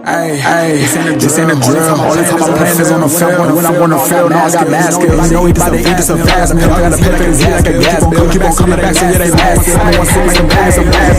Hey, this ain't a drill. All the time I'm playing is on the field. When I'm on the field, now I got mad skills. I know he about to eat this a fast meal. I got a pay for his head like a gas bill. Keep on coming back, so yeah, they mad. I want to make some plays, some pass.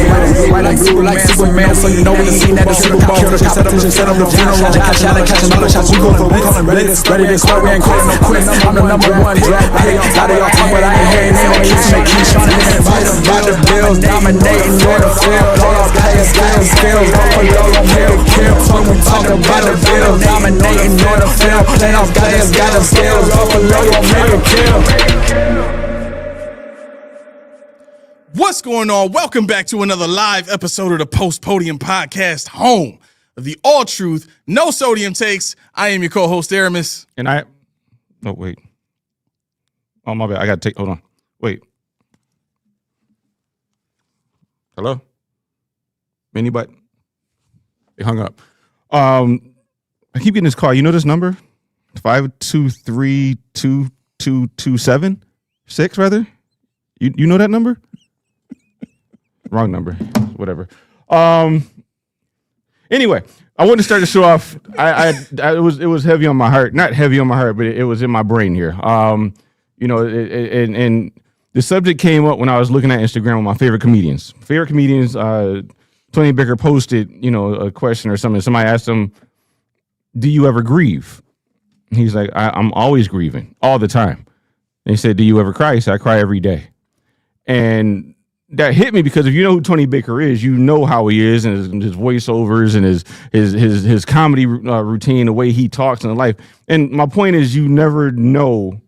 White and blue like Superman, so you know when you see that the Super Bowl. Set up the funeral. Catching all the shots. We callin' ready to score. We ain't calling no quits. I'm the number one draft pick. A lot of y'all talk, but I ain't hearing they don't keep trying to invite them. By the Bills, dominating on the field. All our players skills. Buffalo gon' make a kill. When we talk about the Bills, dominating on the field. Then our players got them skills. Buffalo gon' make a kill. What's going on? Welcome back to another live episode of the Post Podium Podcast, home of the all truth, no sodium takes. I am your co-host, Aramis. And oh, wait. Oh, my bad. I got to hold on. Wait. Hello? Anybody? They hung up. I keep getting this call. You know this number? 523-2227? 6, rather? You know that number? Wrong number. Whatever. Anyway, I wanted to start the show off. It was heavy on my heart. Not heavy on my heart, but it was in my brain here. And the subject came up when I was looking at Instagram with my favorite comedians. Tony Baker posted, a question or something. Somebody asked him, "Do you ever grieve?" He's like, "I'm always grieving, all the time." And he said, "Do you ever cry?" He said, "I cry every day." And that hit me because if you know who Tony Baker is, you know how he is and his voiceovers and his comedy routine, the way he talks in life. And my point is, you never know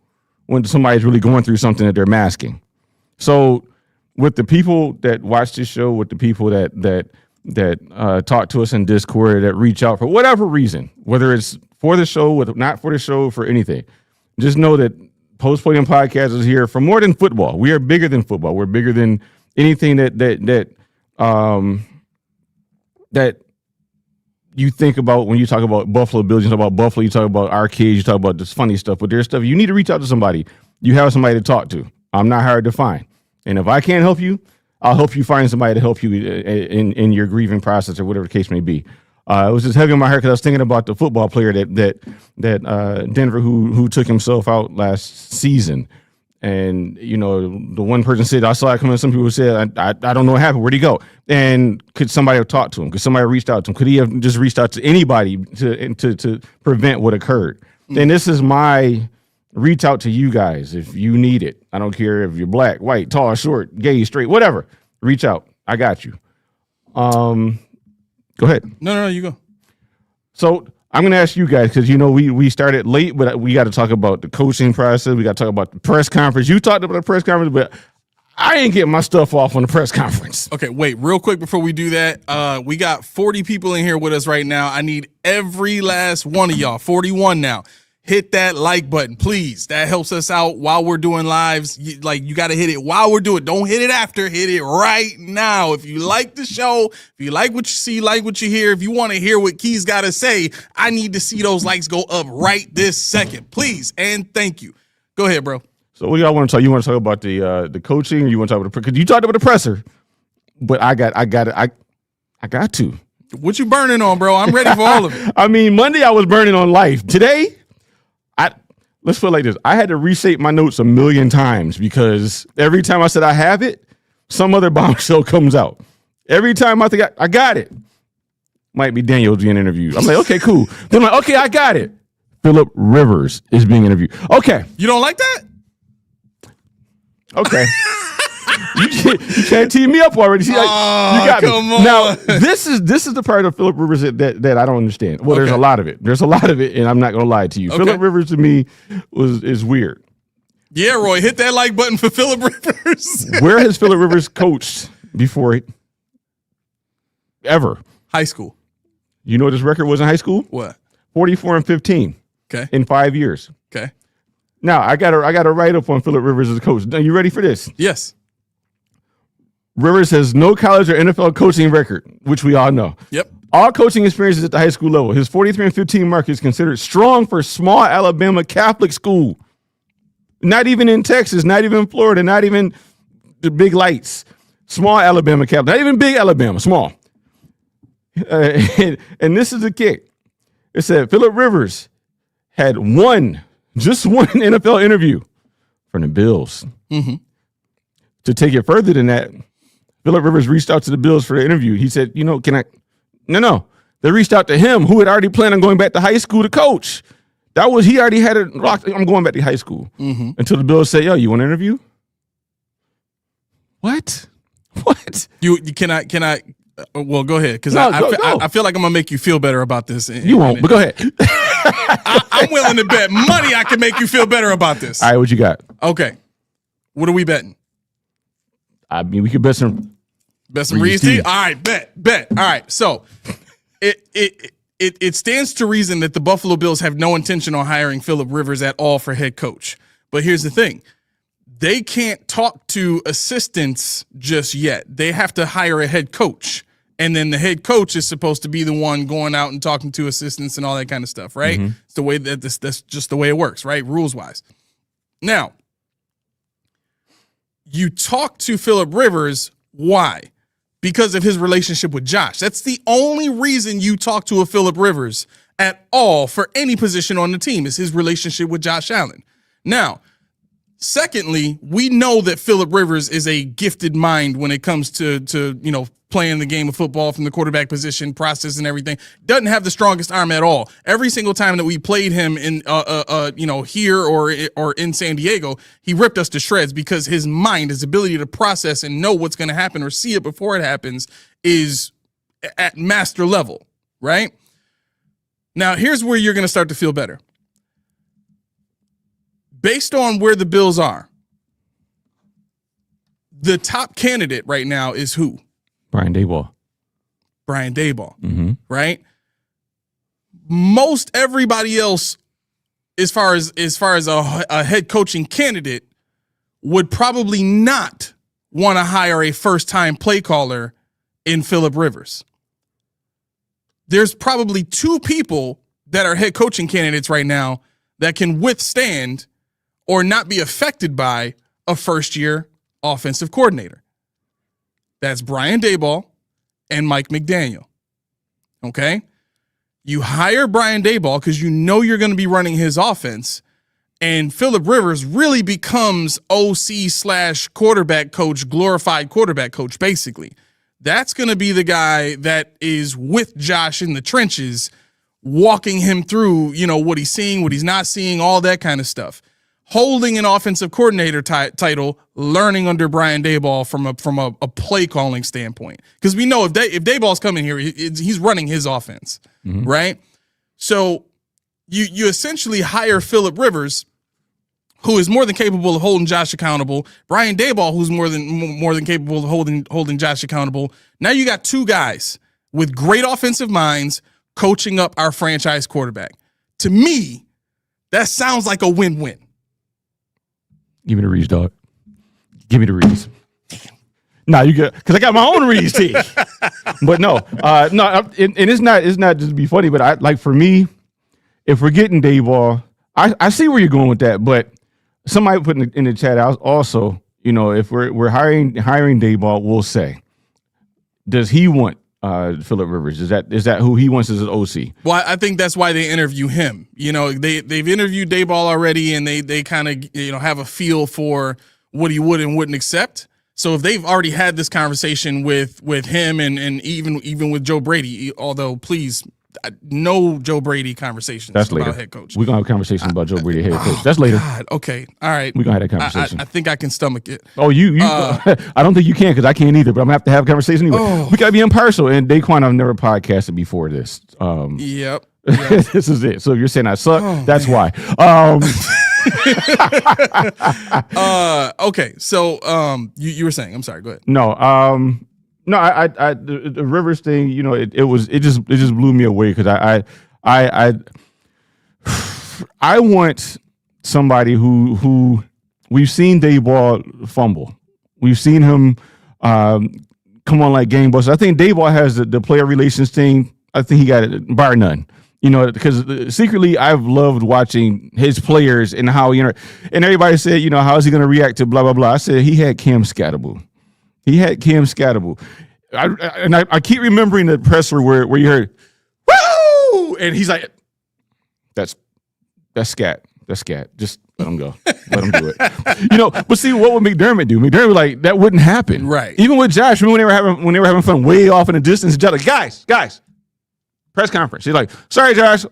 when somebody's really going through something that they're masking. So with the people that watch this show, with the people that talk to us in Discord, that reach out for whatever reason, whether it's for the show, whether not for the show, for anything, just know that Post Podium Podcast is here for more than football. We are bigger than football. We're bigger than anything that you think about when you talk about Buffalo Bills. You talk about Buffalo. You talk about our kids. You talk about this funny stuff. But there's stuff you need to reach out to somebody. You have somebody to talk to. I'm not hard to find. And if I can't help you, I'll help you find somebody to help you in your grieving process or whatever the case may be. It was just heavy on my heart because I was thinking about the football player that Denver who took himself out last season. And, the one person said, I saw it coming. Some people said, I don't know what happened. Where'd he go? And could somebody have talked to him? Could somebody have reached out to him? Could he have just reached out to anybody to prevent what occurred? Mm-hmm. And this is my reach out to you guys if you need it. I don't care if you're black, white, tall, short, gay, straight, whatever. Reach out. I got you. Go ahead. No, you go. So I'm going to ask you guys because, we started late, but we got to talk about the coaching process. We got to talk about the press conference. You talked about the press conference, but I ain't getting my stuff off on the press conference. Okay, wait, real quick before we do that. We got 40 people in here with us right now. I need every last one of y'all, 41 now. Hit that like button, please. That helps us out while we're doing lives. You got to hit it while we're doing it. Don't hit it after. Hit it right now. If you like the show, if you like what you see, like what you hear, if you want to hear what Key's got to say, I need to see those likes go up right this second. Please and thank you. Go ahead, bro. So what do y'all want to talk? You want to talk about the coaching, or you want to talk about because you talked about the presser, but I got to. What you burning on, bro? I'm ready for all of it. I mean, Monday I was burning on life. Today, let's put it like this. I had to reshape my notes 1,000,000 times because every time I said I have it, some other bombshell comes out. Every time I think I got it. Might be Daniels being interviewed. I'm like, okay, cool. Then I'm like, okay, I got it. Phillip Rivers is being interviewed. Okay. You don't like that? Okay. You can't tee me up already. See, you got me. On. Now, this is the part of Phillip Rivers that I don't understand. Well, There's a lot of it. There's a lot of it, and I'm not going to lie to you. Okay. Phillip Rivers to me is weird. Yeah, Roy, hit that like button for Phillip Rivers. Where has Phillip Rivers coached before ever? High school. You know what his record was in high school? What? 44-15. Okay. In 5 years. Okay. Now, I got a write up on Phillip Rivers as a coach. Are you ready for this? Yes. Rivers has no college or NFL coaching record, which we all know. Yep. All coaching experiences at the high school level. His 43-15 mark is considered strong for small Alabama Catholic school. Not even in Texas, not even in Florida, not even the big lights. Small Alabama Catholic, not even big Alabama, small. And this is the kick. It said Phillip Rivers had just one NFL interview from the Bills. Mm-hmm. To take it further than that, Phillip Rivers reached out to the Bills for the interview. He said, can I? No. They reached out to him, who had already planned on going back to high school to coach. He already had it locked. I'm going back to high school. Mm-hmm. Until the Bills say, yo, you want an interview? What? You can I well, go ahead, because No, I feel like I'm gonna make you feel better about this. You won't, but go ahead. I'm willing to bet money I can make you feel better about this. All right, what you got? Okay, what are we betting? I mean, we could bet some Reese's tea. All right, bet. All right, so it stands to reason that the Buffalo Bills have no intention on hiring Phillip Rivers at all for head coach. But here's the thing. They can't talk to assistants just yet. They have to hire a head coach. And then the head coach is supposed to be the one going out and talking to assistants and all that kind of stuff, right? Mm-hmm. It's the way that's just the way it works, right? Rules wise. Now, you talk to Phillip Rivers. Why? Because of his relationship with Josh. That's the only reason you talk to a Phillip Rivers at all for any position on the team, is his relationship with Josh Allen. Now, secondly, we know that Phillip Rivers is a gifted mind when it comes to playing the game of football from the quarterback position, process and everything. Doesn't have the strongest arm at all. Every single time that we played him in here or in San Diego, he ripped us to shreds because his mind, his ability to process and know what's going to happen or see it before it happens is at master level, right? Now, here's where you're going to start to feel better. Based on where the Bills are, the top candidate right now is who? Brian Daboll. Mm-hmm. Right? Most everybody else, as far as a head coaching candidate, would probably not want to hire a first-time play caller in Phillip Rivers. There's probably two people that are head coaching candidates right now that can withstand or not be affected by a first-year offensive coordinator. That's Brian Daboll and Mike McDaniel. Okay? You hire Brian Daboll because you know you're going to be running his offense, and Phillip Rivers really becomes OC/quarterback coach, glorified quarterback coach, basically. That's going to be the guy that is with Josh in the trenches, walking him through, what he's seeing, what he's not seeing, all that kind of stuff. Holding an offensive coordinator title, learning under Brian Daboll from a play calling standpoint, because we know if Daboll's coming here, he's running his offense, mm-hmm. right? So you essentially hire Phillip Rivers, who is more than capable of holding Josh accountable. Brian Daboll, who's more than capable of holding Josh accountable. Now you got two guys with great offensive minds coaching up our franchise quarterback. To me, that sounds like a win-win. Give me the Reese, dog. Give me the Reese. No, you get, because I got my own Reese tea. But no, and it's not just to be funny, but for me, if we're getting Daboll, I see where you're going with that. But somebody put in the chat also, if we're hiring Daboll, we'll say, does he want Phillip Rivers? Is that who he wants as an OC? Well, I think that's why they interview him. They've interviewed Daboll already, and they kind of have a feel for what he would and wouldn't accept. So if they've already had this conversation with him and even with Joe Brady, although please, no Joe Brady conversations. That's later. About head coach. We're gonna have a conversation about Joe Brady head coach. That's later. God, okay, all right. We're gonna have that conversation. I think I can stomach it. Oh, you I don't think you can, because I can't either. But I'm gonna have a conversation anyway. We gotta be impartial. And Daquan, I've never podcasted before this. Yep. This is it. So if you're saying I suck, that's why. Okay. So you were saying. I'm sorry. Go ahead. No. No, the Rivers thing, it just blew me away, because I want somebody who we've seen Daboll fumble. We've seen him come on like gangbusters. I think Daboll has the player relations thing. I think he got it bar none. Because secretly I've loved watching his players and how and everybody said, how is he going to react to blah blah blah. I said he had Cam Scatterable. I keep remembering the presser where you heard, woo! And he's like, that's scat. That's scat. Just let him go. Let him do it. But see, what would McDermott do? McDermott, like, that wouldn't happen. Right. Even with Josh, when they were having fun way off in the distance, Josh, like, guys, press conference. He's like, sorry, Josh,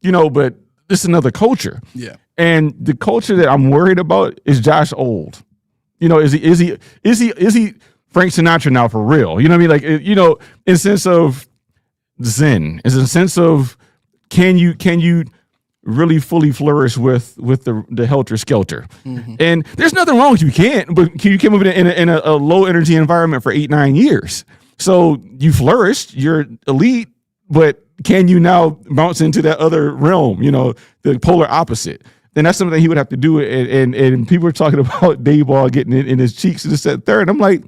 but this is another culture. Yeah. And the culture that I'm worried about is Josh old. Is he Frank Sinatra now for real? You know what I mean? Like, in a sense of zen, is a sense of can you really fully flourish with the helter skelter? Mm-hmm. And there's nothing wrong with you can't, but you came up in a low energy environment for 8-9 years. So you flourished, you're elite, but can you now bounce into that other realm, the polar opposite? Then that's something he would have to do. And people are talking about Daboll getting in his cheeks and this, that, third. I'm like,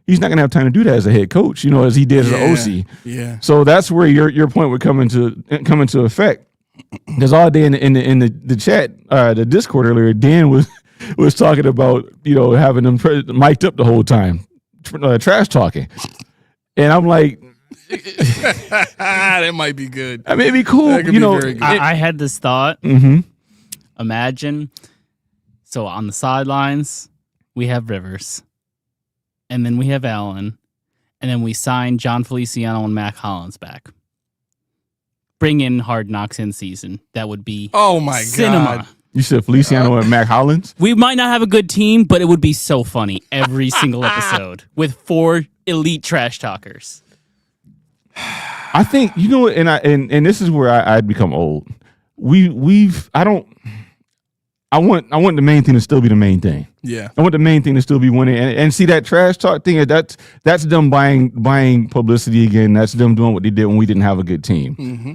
he's not going to have time to do that as a head coach, as he did as an OC. Yeah. So that's where your point would come into effect. Because all day in the chat, the Discord earlier, Dan was talking about having them mic'd up the whole time, trash talking, and I'm like, that might be good. That may be cool. That could be very good. I had this thought. Mm-hmm. Imagine, so on the sidelines we have Rivers, and then we have Allen, and then we sign John Feliciano and Mac Hollins back. Bring in Hard Knocks in season. That would be cinema. God. You said Feliciano and Mac Hollins? We might not have a good team, but it would be so funny every single episode with 4 elite trash talkers. I think and this is where I'd become old. I want the main thing to still be the main thing. Yeah. I want the main thing to still be winning. And see that trash talk thing, that's them buying publicity again. That's them doing what they did when we didn't have a good team. Mm-hmm.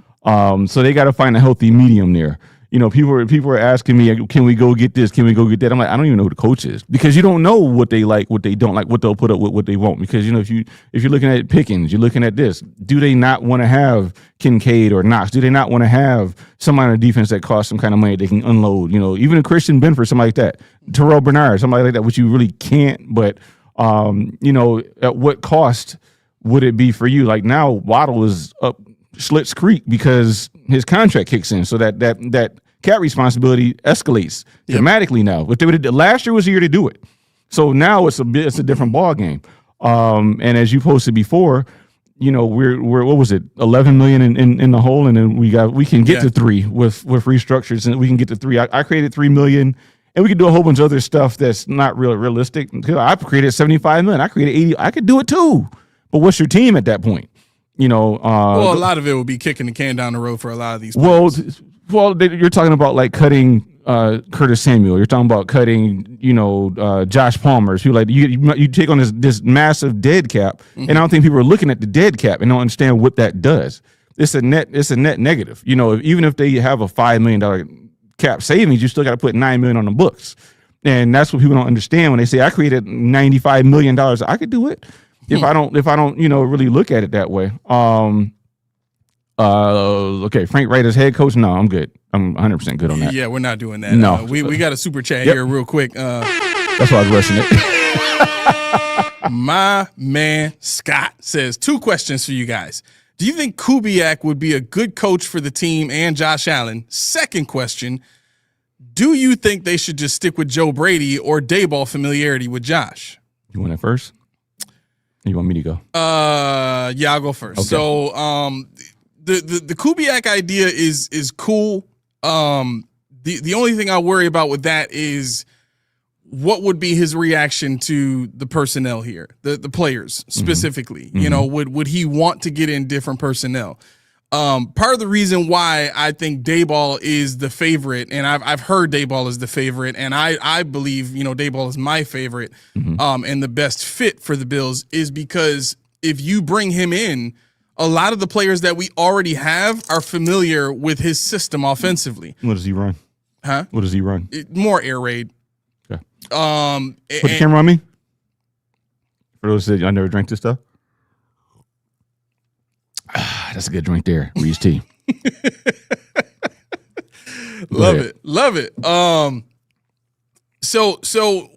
So they got to find a healthy medium there. People are asking me, can we go get this? Can we go get that? I'm like, I don't even know who the coach is, because you don't know what they like, what they don't like, what they'll put up with, what they won't. Because if you're looking at Pickens, you're looking at this. Do they not want to have Kincaid or Knox? Do they not want to have somebody on the defense that costs some kind of money they can unload? Even a Christian Benford, somebody like that, Terrell Bernard, somebody like that, which you really can't. But at what cost would it be for you? Like now, Waddle is up Schlitz Creek because his contract kicks in, so that cap responsibility escalates dramatically now. What they did last year was the year to do it, so now it's a different ball game. And as you posted before, we're what was it, 11 million in the hole, and then we can get to 3 with restructures, and we can get to 3. I created 3 million, and we could do a whole bunch of other stuff that's not realistic. I created 75 million. I created 80. I could do it too. But what's your team at that point? A lot of it will be kicking the can down the road for a lot of these players. Well, you're talking about like cutting Curtis Samuel. You're talking about cutting, Josh Palmer. So you take on this massive dead cap, and I don't think people are looking at the dead cap and don't understand what that does. It's a net negative. Even if they have a $5 million cap savings, you still got to put $9 million on the books, and that's what people don't understand when they say I created $95 million. I could do it. If I don't, really look at it that way. Okay, Frank Wright as head coach. No, I'm good. I'm 100% good on that. Yeah, we're not doing that. No, we got a super chat here real quick. That's why I was rushing it. My man Scott says 2 questions for you guys. Do you think Kubiak would be a good coach for the team and Josh Allen? Second question, do you think they should just stick with Joe Brady or Daboll familiarity with Josh? You want it first? You want me to go? Yeah, I'll go first. Okay. So, the Kubiak idea is cool. The only thing I worry about with that is what would be his reaction to the personnel here, the players specifically. Mm-hmm. Would he want to get in different personnel? Part of the reason why I think Daboll is the favorite, and I've heard Daboll is the favorite, and I believe Daboll is my favorite, and the best fit for the Bills, is because if you bring him in, a lot of the players that we already have are familiar with his system offensively. What does he run? Huh? What does he run? More air raid. Okay. Put the camera on me. For those that I never drank this stuff. That's a good drink there. Reed's tea. Love it. So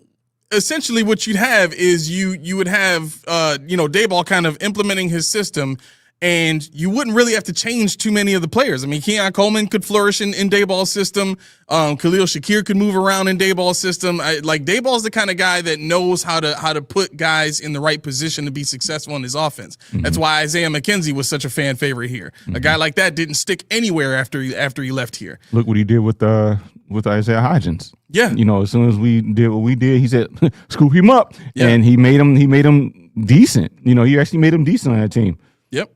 essentially what you'd have is you would have Daboll kind of implementing his system, and you wouldn't really have to change too many of the players. I mean, Keon Coleman could flourish in Daboll's system. Khalil Shakir could move around in Daboll's system. Daboll's the kind of guy that knows how to put guys in the right position to be successful in his offense. Mm-hmm. That's why Isaiah McKenzie was such a fan favorite here. Mm-hmm. A guy like that didn't stick anywhere after he left here. Look what he did with Isaiah Hodgins. Yeah, as soon as we did what we did, he said, "Scoop him up," and he made him decent. He actually made him decent on that team. Yep.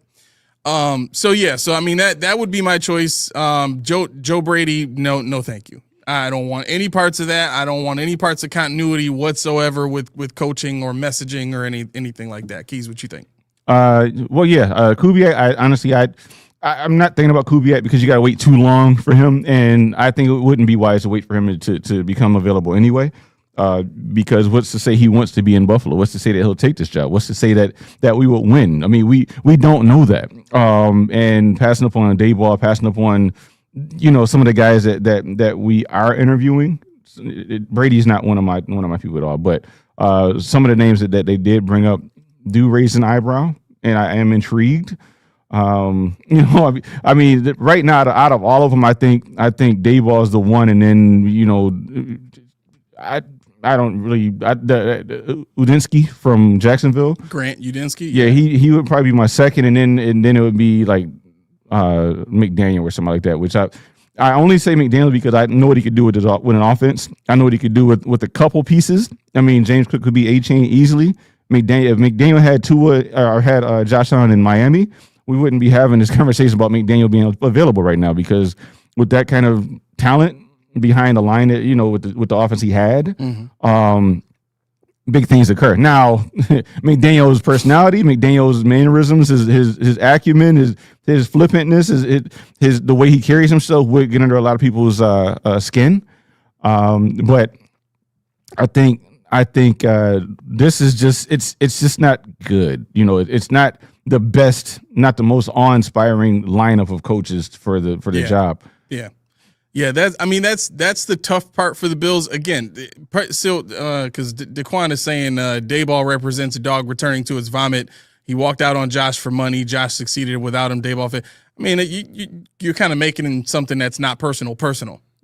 So I mean that would be my choice. Joe Brady, no, thank you. I don't want any parts of that. I don't want any parts of continuity whatsoever with coaching or messaging or anything like that. Keys, what you think? Kubiak. I'm not thinking about Kubiak because you got to wait too long for him, and I think it wouldn't be wise to wait for him to become available anyway. Because what's to say he wants to be in Buffalo? What's to say that he'll take this job? What's to say that we will win? I mean, we don't know that. And passing up on Daboll, passing up on some of the guys that we are interviewing. Brady's not one of my people at all, but some of the names that they did bring up do raise an eyebrow, and I am intrigued. I mean, right now out of all of them, I think Daboll is the one, and then I don't really Udinski from Jacksonville. Grant Udinski. Yeah, he would probably be my second, and then it would be like McDaniel or something like that. Which I only say McDaniel because I know what he could do with an offense. I know what he could do with a couple pieces. I mean, James Cook could be A-chain easily. If McDaniel had Tua or had Josh Allen in Miami, we wouldn't be having this conversation about McDaniel being available right now, because with that kind of talent behind the line, that with the offense he had, mm-hmm. Big things occur. Now, McDaniel's personality, McDaniel's mannerisms, his acumen, his flippantness, his the way he carries himself would get under a lot of people's skin. But I think this is just it's just not good. It's not the best, not the most awe-inspiring lineup of coaches for the job. Yeah. Yeah, that's the tough part for the Bills. Again, still, because Daquan is saying Daboll represents a dog returning to its vomit. He walked out on Josh for money. Josh succeeded without him. Daboll. I mean, you're kind of making something that's not personal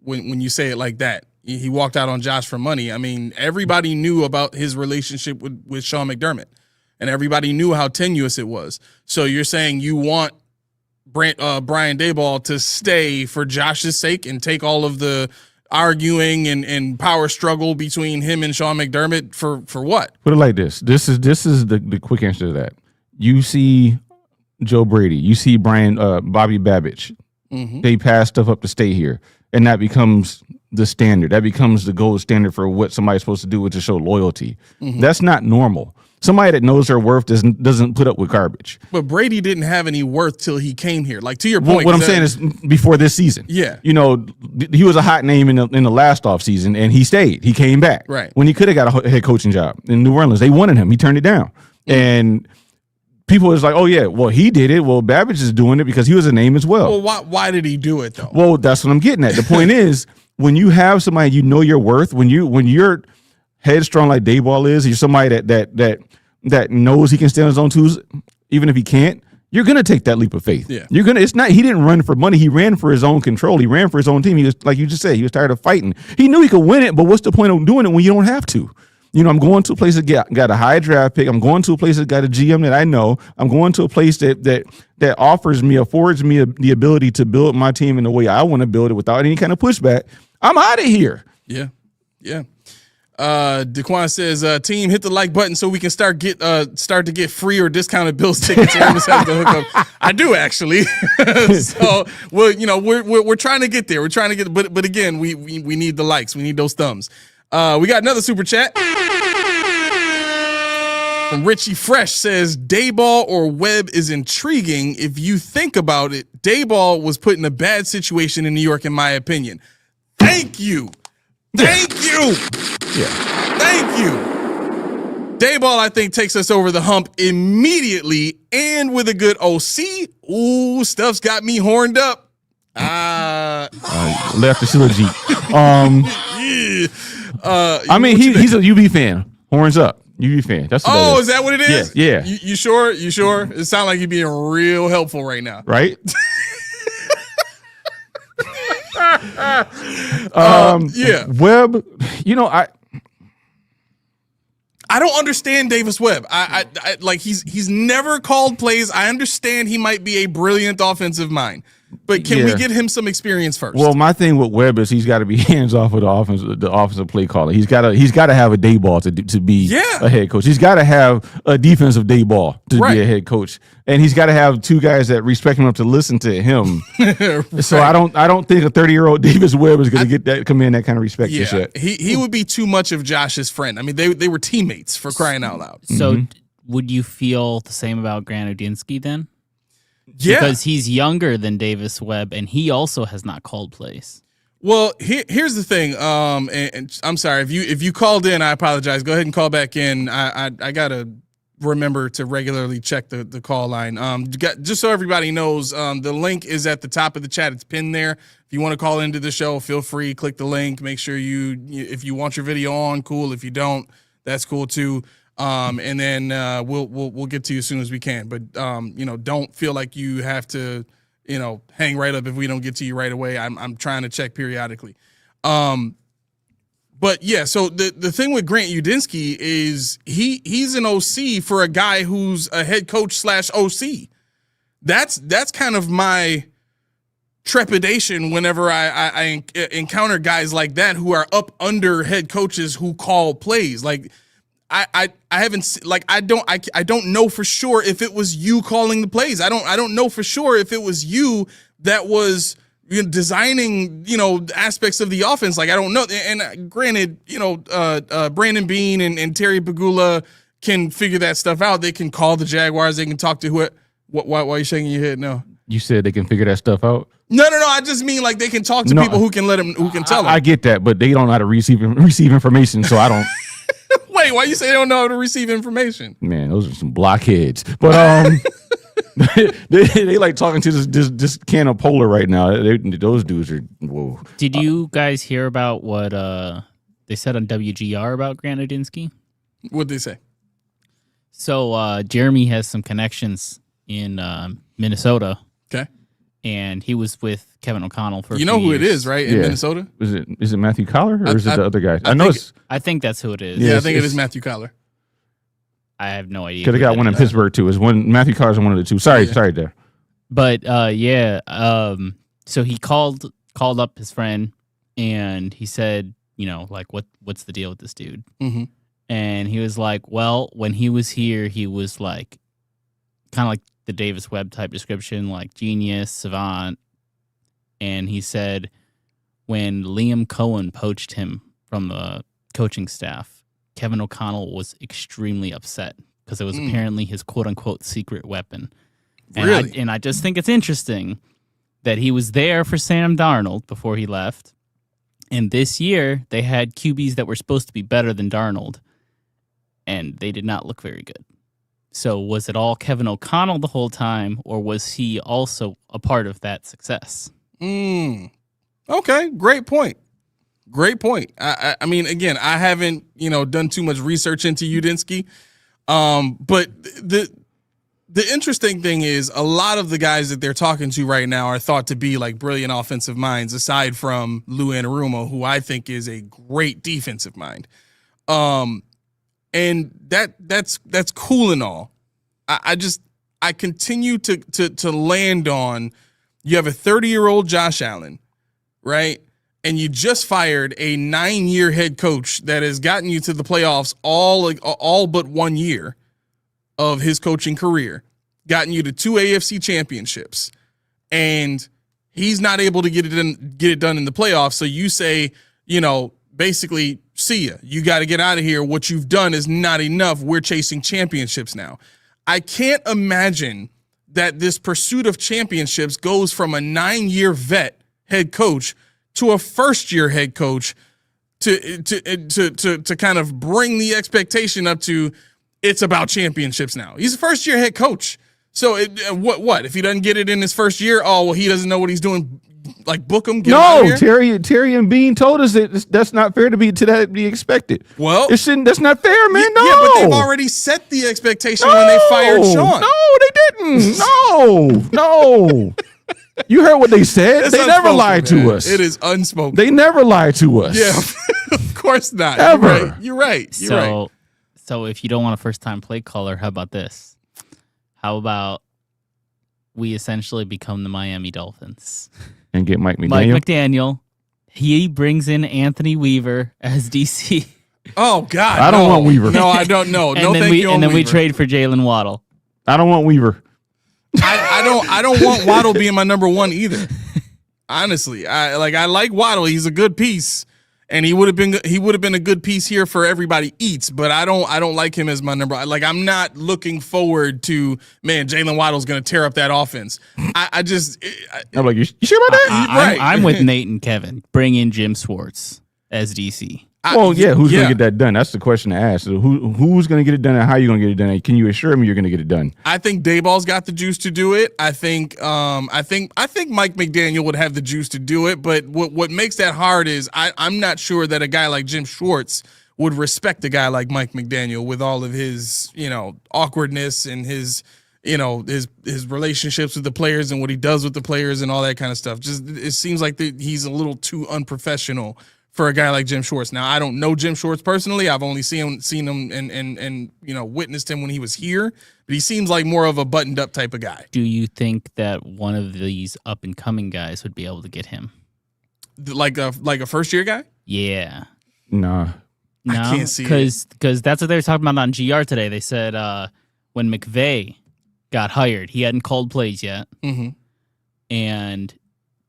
when you say it like that. He walked out on Josh for money. I mean, everybody knew about his relationship with Sean McDermott, and everybody knew how tenuous it was. So you're saying you want Brian Daboll to stay for Josh's sake and take all of the arguing and power struggle between him and Sean McDermott for what? Put it like this. This is the quick answer to that. You see Joe Brady, you see Bobby Babich. Mm-hmm. They pass stuff up to stay here, and that becomes the standard. That becomes the gold standard for what somebody's supposed to do, which is show loyalty. Mm-hmm. That's not normal. Somebody that knows their worth doesn't put up with garbage. But Brady didn't have any worth till he came here. Like, to your point. What I'm saying is before this season. Yeah. He was a hot name in the last offseason, and he stayed. He came back. Right. When he could have got a head coaching job in New Orleans. They wanted him. He turned it down. Mm-hmm. And people was like, oh, yeah, well, he did it. Well, Babbage is doing it because he was a name as well. Well, why did he do it, though? Well, that's what I'm getting at. The point is, when you have somebody you know your worth, when you're headstrong like Daboll is, you're somebody that knows he can stand on his own toes, even if he can't, you're gonna take that leap of faith. Yeah. He didn't run for money, he ran for his own control, he ran for his own team. He was, like you just said, he was tired of fighting. He knew he could win it, but what's the point of doing it when you don't have to? I'm going to a place that got a high draft pick. I'm going to a place that got a GM that I know. I'm going to a place that affords me the ability to build my team in the way I want to build it without any kind of pushback. I'm out of here. Yeah. Yeah. Daquan says, team, hit the like button so we can start to get free or discounted Bills tickets. I do, actually. So we're trying to get there. We're trying to get, but again, we need the likes. We need those thumbs. We got another super chat from Richie Fresh. Says Daboll or Webb is intriguing. If you think about it, Daboll was put in a bad situation in New York, in my opinion. Thank you. Thank you. Yeah. Thank you. Daboll, I think, takes us over the hump immediately and with a good OC. Ooh, stuff's got me horned up. Left the eulogy. I mean, he's a UB fan. Horns up. UB fan. That's what is that what it is? Yeah. You sure? You sure? It sounds like you're being real helpful right now. Right? Yeah. Webb, I don't understand Davis Webb. I like he's never called plays. I understand he might be a brilliant offensive mind, but can we get him some experience first? Well, my thing with Webb is he's got to be hands off with the offensive play caller. He's got to have a Daboll to be a head coach. He's got to have a defensive Daboll to be a head coach, and he's got to have two guys that respect him enough to listen to him. So I don't think a 30-year-old Davis Webb is going to command that kind of respect just yet. He would be too much of Josh's friend. I mean, they were teammates, for crying out loud. So would you feel the same about Grant Udinsky then? Yeah, because he's younger than Davis Webb, and he also has not called plays. Well, here's the thing. And I'm sorry if you called in. I apologize. Go ahead and call back in. I gotta remember to regularly check the call line. Just so everybody knows, the link is at the top of the chat. It's pinned there. If you want to call into the show, feel free. Click the link. Make sure if you want your video on, cool. If you don't, that's cool too. And then we'll get to you as soon as we can. But don't feel like you have to hang right up if we don't get to you right away. I'm trying to check periodically. But yeah, so the thing with Grant Udinsky is he's an OC for a guy who's a head coach / OC. That's kind of my trepidation whenever I encounter guys like that who are up under head coaches who call plays. Like I haven't I don't know for sure if it was you calling the plays. I don't know for sure if it was you that was designing aspects of the offense. Like I don't know. And granted, Brandon Beane and Terry Pagula can figure that stuff out. They can call the Jaguars. They can talk to why are you shaking your head? No. You said they can figure that stuff out? No. I just mean like they can talk to people who can tell them. I get that, but they don't know how to receive information, so I don't. Wait, why you say they don't know how to receive information? Man, those are some blockheads. But they like talking to this can of polar right now. Those dudes are whoa. Did you guys hear about what they said on WGR about Grant Udinsky? What'd they say? So Jeremy has some connections in Minnesota. Okay. And he was with Kevin O'Connell for a who few it is, right? In Minnesota? Is it Matthew Collar or is it the other guy? I think that's who it is. Yeah, I think it is Matthew Collar. I have no idea. Could have got one in Pittsburgh too. Is one Matthew Collar's one of the two. Sorry there. But so he called up his friend and he said, like what's the deal with this dude? Mm-hmm. And he was like, well, when he was here, he was like kind of like the Davis Webb type description, like genius, savant. And he said when Liam Cohen poached him from the coaching staff, Kevin O'Connell was extremely upset because it was apparently his quote unquote secret weapon. Really? And I just think it's interesting that he was there for Sam Darnold before he left. And this year they had QBs that were supposed to be better than Darnold, and they did not look very good. So was it all Kevin O'Connell the whole time, or was he also a part of that success? Okay, great point. I mean, again, I haven't done too much research into Udinsky, but the interesting thing is a lot of the guys that they're talking to right now are thought to be like brilliant offensive minds, aside from Lou Anarumo, who I think is a great defensive mind. And that's cool and all. I continue to land on, you have a 30-year-old Josh Allen, right? And you just fired a 9-year head coach that has gotten you to the playoffs all but 1 year of his coaching career, gotten you to 2 AFC championships, and he's not able to get it done in the playoffs. So you say, basically, see ya. You got to get out of here. What you've done is not enough. We're chasing championships now. I can't imagine that this pursuit of championships goes from a 9-year vet head coach to a first-year head coach to kind of bring the expectation up to it's about championships now. He's a first-year head coach. So what if he doesn't get it in his first year? Oh, well, he doesn't know what he's doing. like book him? Get him out of here? Terry and Beane told us that that's not fair to be expected. Well, that's not fair, man. No, yeah, but they've already set the expectation when they fired Sean. No, they didn't. No. You heard what they said. They never lied to us. It is unspoken. They never lied to us. Yeah, of course not. Ever. You're right. So if you don't want a first-time play caller, how about this? How about we essentially become the Miami Dolphins and get Mike McDaniel? Mike McDaniel. He brings in Anthony Weaver as DC. Oh God, I don't want Weaver. No, I don't know. And then we trade for Jalen Waddle. I don't want Weaver. I don't want Waddle being my number one either. Honestly, I like Waddle. He's a good piece, and he would have been a good piece here for everybody eats. But I don't like him as my number. Like, I'm not looking forward to, man, Jalen Waddle's going to tear up that offense. I'm like, you sure about that? Right. I'm with Nate and Kevin. Bring in Jim Schwartz as DC. Who's going to get that done? That's the question to ask. So who's going to get it done, and how are you going to get it done? Can you assure me you're going to get it done? I think Daboll's got the juice to do it. I think Mike McDaniel would have the juice to do it. But what makes that hard is I'm not sure that a guy like Jim Schwartz would respect a guy like Mike McDaniel with all of his awkwardness and his his relationships with the players and what he does with the players and all that kind of stuff. Just it seems like he's a little too unprofessional for a guy like Jim Schwartz. Now, I don't know Jim Schwartz personally. I've only seen him and witnessed him when he was here. But he seems like more of a buttoned up type of guy. Do you think that one of these up and coming guys would be able to get him? Like a first year guy? Yeah. Nah. No, I can't see it. Because that's what they were talking about on GR today. They said when McVay got hired, he hadn't called plays yet. Mm-hmm. And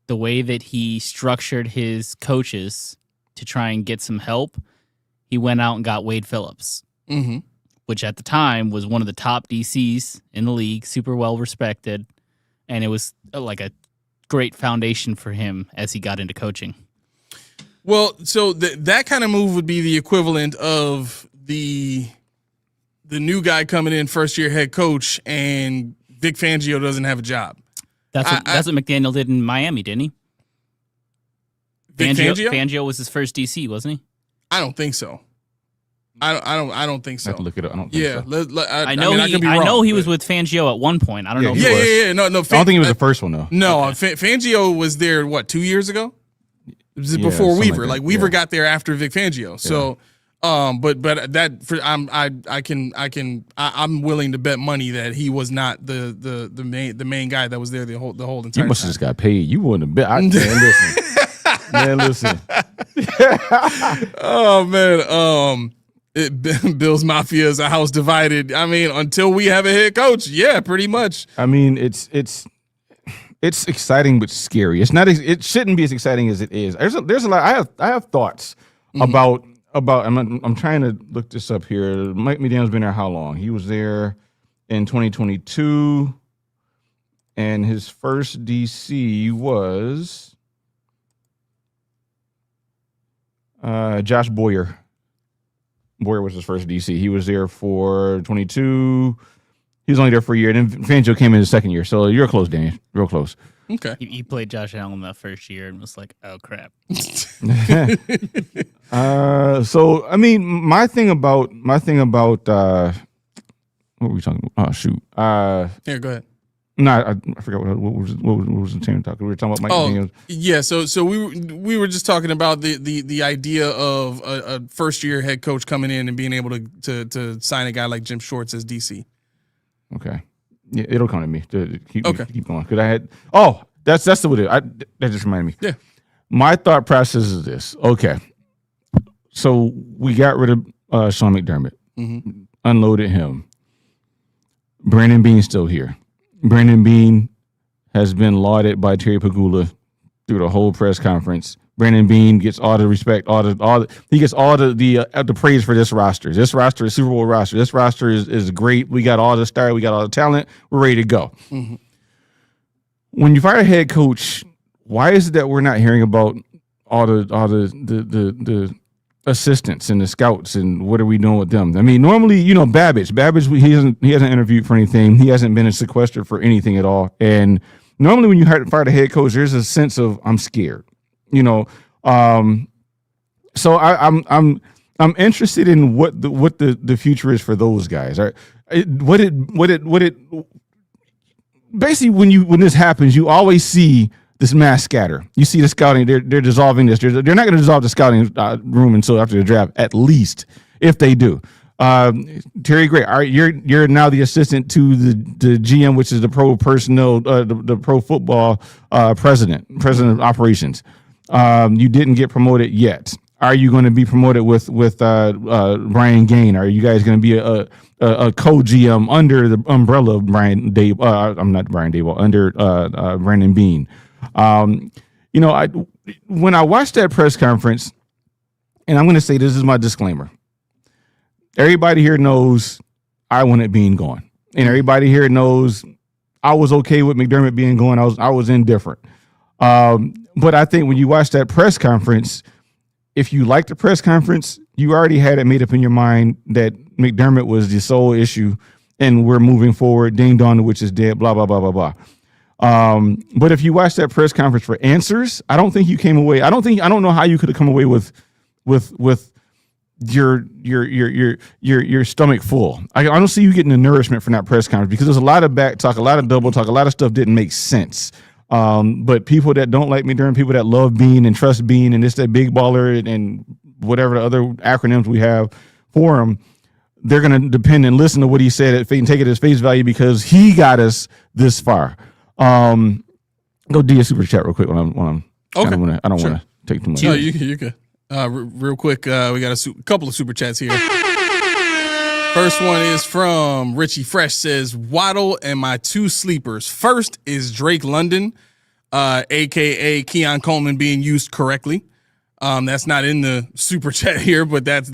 the way that he structured his coaches to try and get some help, he went out and got Wade Phillips, mm-hmm. which at the time was one of the top DCs in the league, super well respected, and it was like a great foundation for him as he got into coaching. Well, so that kind of move would be the equivalent of the new guy coming in, first year head coach, and Vic Fangio doesn't have a job. That's what McDaniel did in Miami, didn't he? Fangio was his first DC, wasn't he? I don't think so. I don't think so. I have to look it up. I don't think so. I know he was with Fangio at one point. I don't know. Yeah. No. I don't think he was the first one though. No, okay. Fangio was there 2 years ago? It was before Weaver. Like Weaver got there after Vic Fangio. Yeah. So, but I'm willing to bet money that he was not the main guy that was there the whole entire time. You must have just got paid. You wouldn't have bet. Listen. Man, listen. Oh man, Bills Mafia is a house divided. I mean, until we have a head coach, yeah, pretty much. I mean, it's exciting but scary. It's not. It shouldn't be as exciting as it is. There's a lot. I have thoughts about. I'm trying to look this up here. Mike McDaniel's been there how long? He was there in 2022, and his first DC was Josh Boyer. Boyer was his first DC. He was there for 22. He was only there for a year. And then Fangio came in his second year. So you're close, Danny. Real close. Okay. He played Josh Allen that first year and was like, oh, crap. So, I mean, my thing about what were we talking about? Oh, shoot. Here, go ahead. No, I forgot what was the team talking. We were talking about Mike McDaniel. Yeah, so we were just talking about the idea of a first year head coach coming in and being able to sign a guy like Jim Schwartz as DC. Okay, yeah, it'll come to me. Keep going because I had. Oh, that's the way. That just reminded me. Yeah, my thought process is this. Okay, so we got rid of Sean McDermott, unloaded him. Brandon Beane's still here. Brandon Beane has been lauded by Terry Pagula through the whole press conference. Brandon Beane gets all the respect, he gets all the praise for this roster. This roster is Super Bowl roster. This roster is great. We got all the stars, we got all the talent. We're ready to go. Mm-hmm. When you fire a head coach, why is it that we're not hearing about all the assistants and the scouts and what are we doing with them? I mean, normally, Babbage, he hasn't interviewed for anything. He hasn't been sequestered for anything at all. And Normally, when you fire the head coach, there's a sense of I'm scared, you know. So I'm interested in what the future is for those guys. Right? Basically, when this happens, you always see this mass scatter. You see the scouting; they're dissolving this. They're not going to dissolve the scouting room until after the draft, at least if they do. Terry Gray, all right, you're now the assistant to the GM, which is the pro personnel, the pro football president of operations. You didn't get promoted yet. Are you going to be promoted with Brian Gaine? Are you guys going to be a co-GM under the umbrella of Brian Daboll? I'm not Brian Daboll, under Brandon Beane. When I watched that press conference, and I'm going to say this is my disclaimer. Everybody here knows I wanted Beane gone, and everybody here knows I was okay with McDermott being gone. I was indifferent. But I think when you watch that press conference, if you like the press conference, you already had it made up in your mind that McDermott was the sole issue, and we're moving forward. Ding dong, the witch is dead. Blah blah blah blah blah. But if you watch that press conference for answers, I don't think you came away. I don't know how you could have come away with your stomach full. I don't see you getting the nourishment from that press conference, because there's a lot of back talk, a lot of double talk, a lot of stuff didn't make sense. But people that don't like McDermott, people that love Beane and trust Beane, and it's that big baller and whatever the other acronyms we have for him, they're going to depend and listen to what he said and take it as face value because he got us this far. Go do a super chat real quick when I'm okay. I don't want to take too much. No, you could. Real quick, we got a couple of super chats here. First one is from Richie Fresh, says, Waddle and my two sleepers. First is Drake London, a.k.a. Keon Coleman, being used correctly. That's not in the super chat here, but that's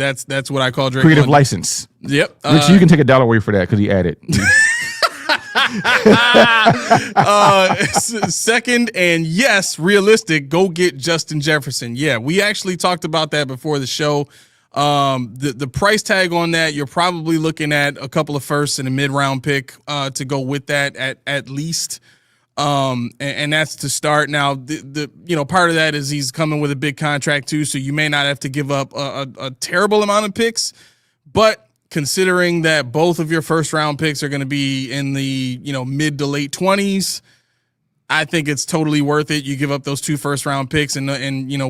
what I call Drake Creative London. license. Yep. Richie, you can take $1 away for that because he added. Second, and yes, realistic, go get Justin Jefferson. Yeah, we actually talked about that before the show. The price tag on that, you're probably looking at a couple of firsts and a mid-round pick to go with that at least. And that's to start. Now, the part of that is he's coming with a big contract too, so you may not have to give up a terrible amount of picks, but considering that both of your first round picks are going to be in the mid to late 20s, I think it's totally worth it. You give up those 2 first round picks and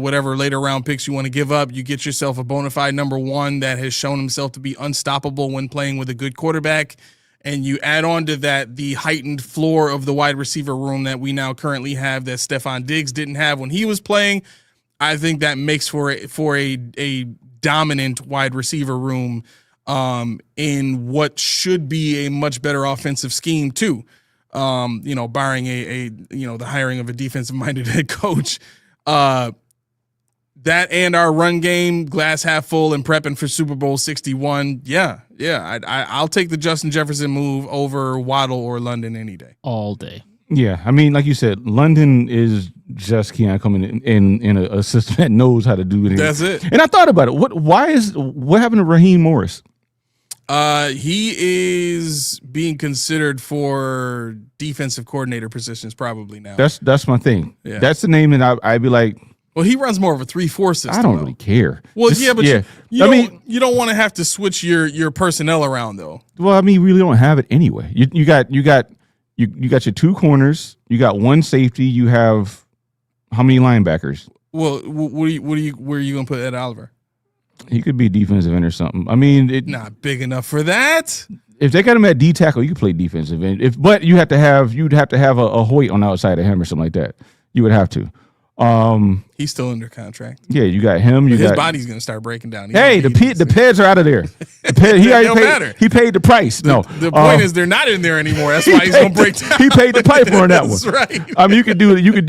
whatever later round picks you want to give up. You get yourself a bona fide number 1 that has shown himself to be unstoppable when playing with a good quarterback. And you add on to that the heightened floor of the wide receiver room that we now currently have that Stephon Diggs didn't have when he was playing. I think that makes for a dominant wide receiver room in what should be a much better offensive scheme too. Barring the hiring of a defensive minded head coach, that and our run game, glass half full and prepping for Super Bowl 61. Yeah. I'll take the Justin Jefferson move over Waddle or London any day. All day. Yeah. I mean, like you said, London is just Keon coming in a system that knows how to do it. That's it. And I thought about it. What happened to Raheem Morris? He is being considered for defensive coordinator positions probably now. That's my thing. Yeah. That's the name that I'd be like. Well, he runs more of a 3-4 system. I don't really care. Well, you don't want to have to switch your personnel around though. Well, I mean, you really don't have it anyway. You got your 2 corners. You got 1 safety. You have how many linebackers? Well, where are you gonna put Ed Oliver? He could be defensive end or something. I mean, not big enough for that. If they got him at D tackle, you could play defensive end. But you'd have to have a Hoyt on the outside of him or something like that. You would have to. He's still under contract. Yeah, you got him. His body's gonna start breaking down. The Peds are out of there. He paid the price. The point is they're not in there anymore. That's why he's gonna break down. He paid the piper on that one. That's right. I mean, you could do him. You could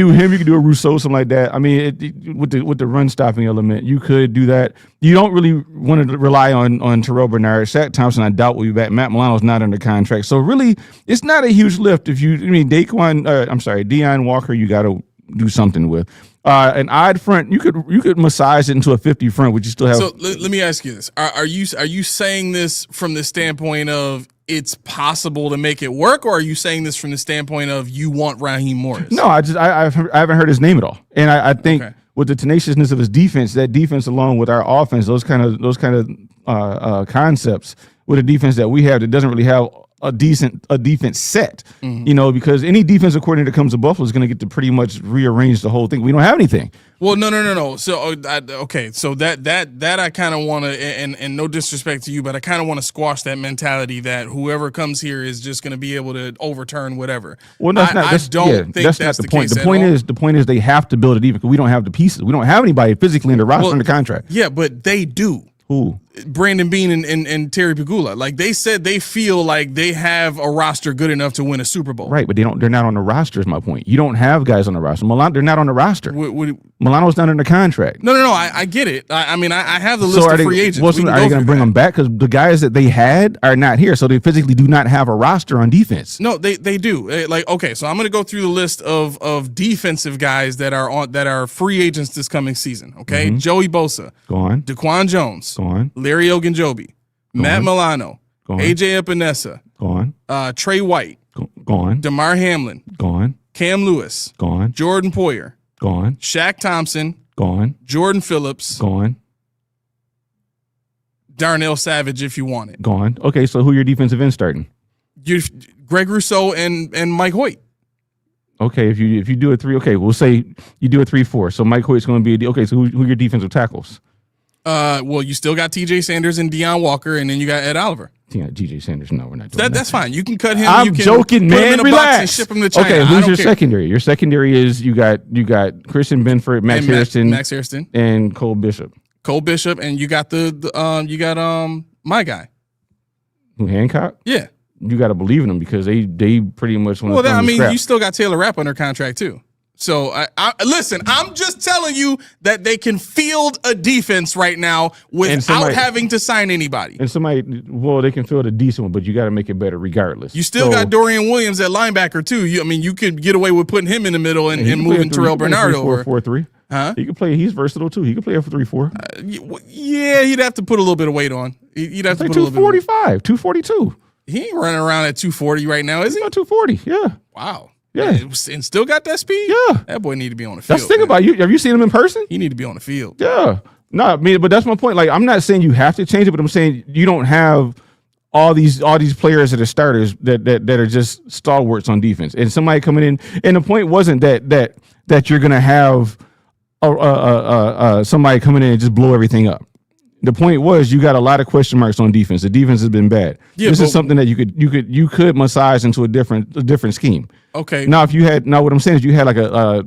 do a Rousseau, something like that. I mean, with the run stopping element, you could do that. You don't really want to rely on Terrell Bernard. Shaq Thompson, I doubt will be back. Matt Milano's not under contract, so really, it's not a huge lift. Deion Walker, you got to do something with. An odd front, you could massage it into a 50 front, which you still have. So let me ask you this: Are you saying this from the standpoint of it's possible to make it work, or are you saying this from the standpoint of you want Raheem Morris? No, I haven't heard his name at all, and I think with the tenaciousness of his defense, that defense along with our offense, those kind of concepts with a defense that we have that doesn't really have a defense set, because any defensive coordinator that comes to Buffalo is going to get to pretty much rearrange the whole thing. We don't have anything. Well, no. So, so that I kind of want to, and no disrespect to you, but I kind of want to squash that mentality that whoever comes here is just going to be able to overturn whatever. Well, that's not the point. The point is they have to build a defense because we don't have the pieces. We don't have anybody physically in the roster under contract. Yeah, but they do. Who? Brandon Beane and Terry Pegula. Like they said, they feel like they have a roster good enough to win a Super Bowl. Right, but they're not on the roster is my point. You don't have guys on the roster. They're not on the roster. Milano's not under contract. No. I get it. I mean, I have the list of free agents. Are they going to bring them back? Because the guys that they had are not here, so they physically do not have a roster on defense. No, they do. So I'm going to go through the list of defensive guys that are free agents this coming season. Okay, Joey Bosa, go on. DaQuan Jones, go on. Larry Ogunjobi, Matt Milano, AJ Epinesa, go on. Trey White, go on. DeMar Hamlin, go on. Cam Lewis, go on. Jordan Poyer, go on. Shaq Thompson, go on. Jordan Phillips, go on. Darnell Savage, if you want it. Go on. Okay, so who are your defensive ends starting? Greg Rousseau and Mike Hoyt. Okay, if you do a 3, okay, we'll say you do a 3-4. So Mike Hoyt's going to be okay. So who are your defensive tackles? Well, you still got T.J. Sanders and Deion Walker, and then you got Ed Oliver. Yeah, T.J. Sanders. No, we're not doing that. That's fine. You can cut him. I'm you can joking, put man. him in a Relax. box and ship him to China. Okay, who's your secondary? Your secondary is you got Christian Benford, Max Harrison, and Cole Bishop. And you got my guy. Who, Hancock? Yeah. You got to believe in them because they pretty much want to. Well, you still got Taylor Rapp under contract too. So listen, I'm just telling you that they can field a defense right now without having to sign anybody. And they can field a decent one, but you got to make it better regardless. You still got Dorian Williams at linebacker too. You could get away with putting him in the middle and moving Terrell Bernard over. 4-3. Huh? He could play. He's versatile too. He could play a 3-4. Yeah, he'd have to put a little bit of weight on. He'd have to put a little bit. 245, 242. He ain't running around at 240 right now, is he? 240. Yeah. Wow. Yeah, and still got that speed. Yeah, that boy need to be on the field. That's the thing about you. Have you seen him in person? He need to be on the field. Yeah, no, I mean, but that's my point. Like, I'm not saying you have to change it, but I'm saying you don't have all these players that are starters that are just stalwarts on defense, and somebody coming in. And the point wasn't that you're gonna have somebody coming in and just blow everything up. The point was you got a lot of question marks on defense. The defense has been bad. Yeah, this is something that you could massage into a different scheme. Okay. Now what I'm saying is you had like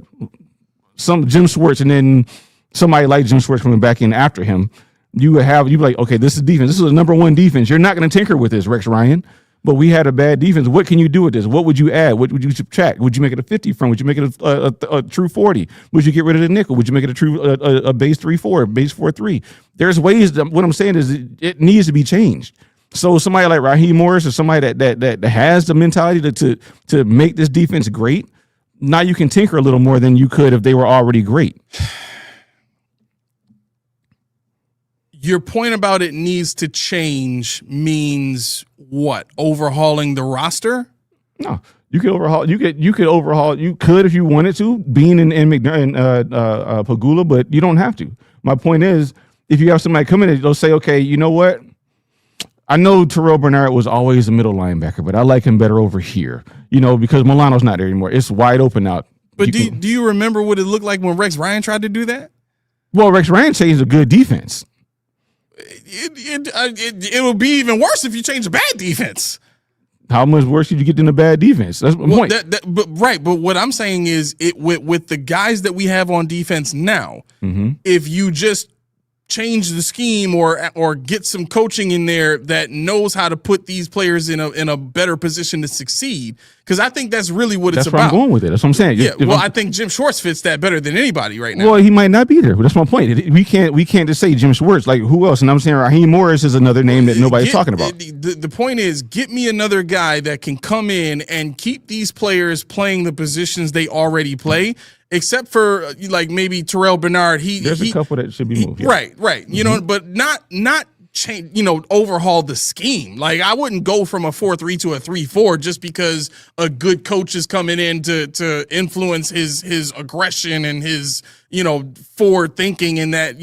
some Jim Schwartz and then somebody like Jim Schwartz coming back in after him. You'd be like, okay, this is defense. This is a number one defense. You're not going to tinker with this, Rex Ryan. But we had a bad defense. What can you do with this? What would you add? What would you subtract? Would you make it a 50 from? Would you make it a true 40? Would you get rid of the nickel? Would you make it a true a base 3-4, base 4-3? There's ways. What I'm saying is it needs to be changed. So somebody like Raheem Morris or somebody that has the mentality to make this defense great, now you can tinker a little more than you could if they were already great. Your point about it needs to change means what? Overhauling the roster? No, you could overhaul. You could overhaul. You could if you wanted to. Beane and McDermott and Pegula, but you don't have to. My point is, if you have somebody come in, they'll say, okay, you know what? I know Terrell Bernard was always a middle linebacker, but I like him better over here. Because Milano's not there anymore. It's wide open out. But do you remember what it looked like when Rex Ryan tried to do that? Well, Rex Ryan changed a good defense. It will be even worse if you change a bad defense. How much worse did you get than a bad defense? That's my point. But what I'm saying is, with the guys that we have on defense now, if you just change the scheme or get some coaching in there that knows how to put these players in a better position to succeed, because I think that's really what it's about. That's where I'm going with it. That's what I'm saying. Yeah. I think Jim Schwartz fits that better than anybody right now. Well, he might not be there. But that's my point. We can't just say Jim Schwartz. Like, who else? And I'm saying Raheem Morris is another name that nobody's talking about. The point is, get me another guy that can come in and keep these players playing the positions they already play. Except for like maybe Terrell Bernard, there's a couple that should be moved. Yeah. Right. But not change, overhaul the scheme. Like, I wouldn't go from a 4-3 to a 3-4 just because a good coach is coming in to influence his aggression and his, forward thinking and that,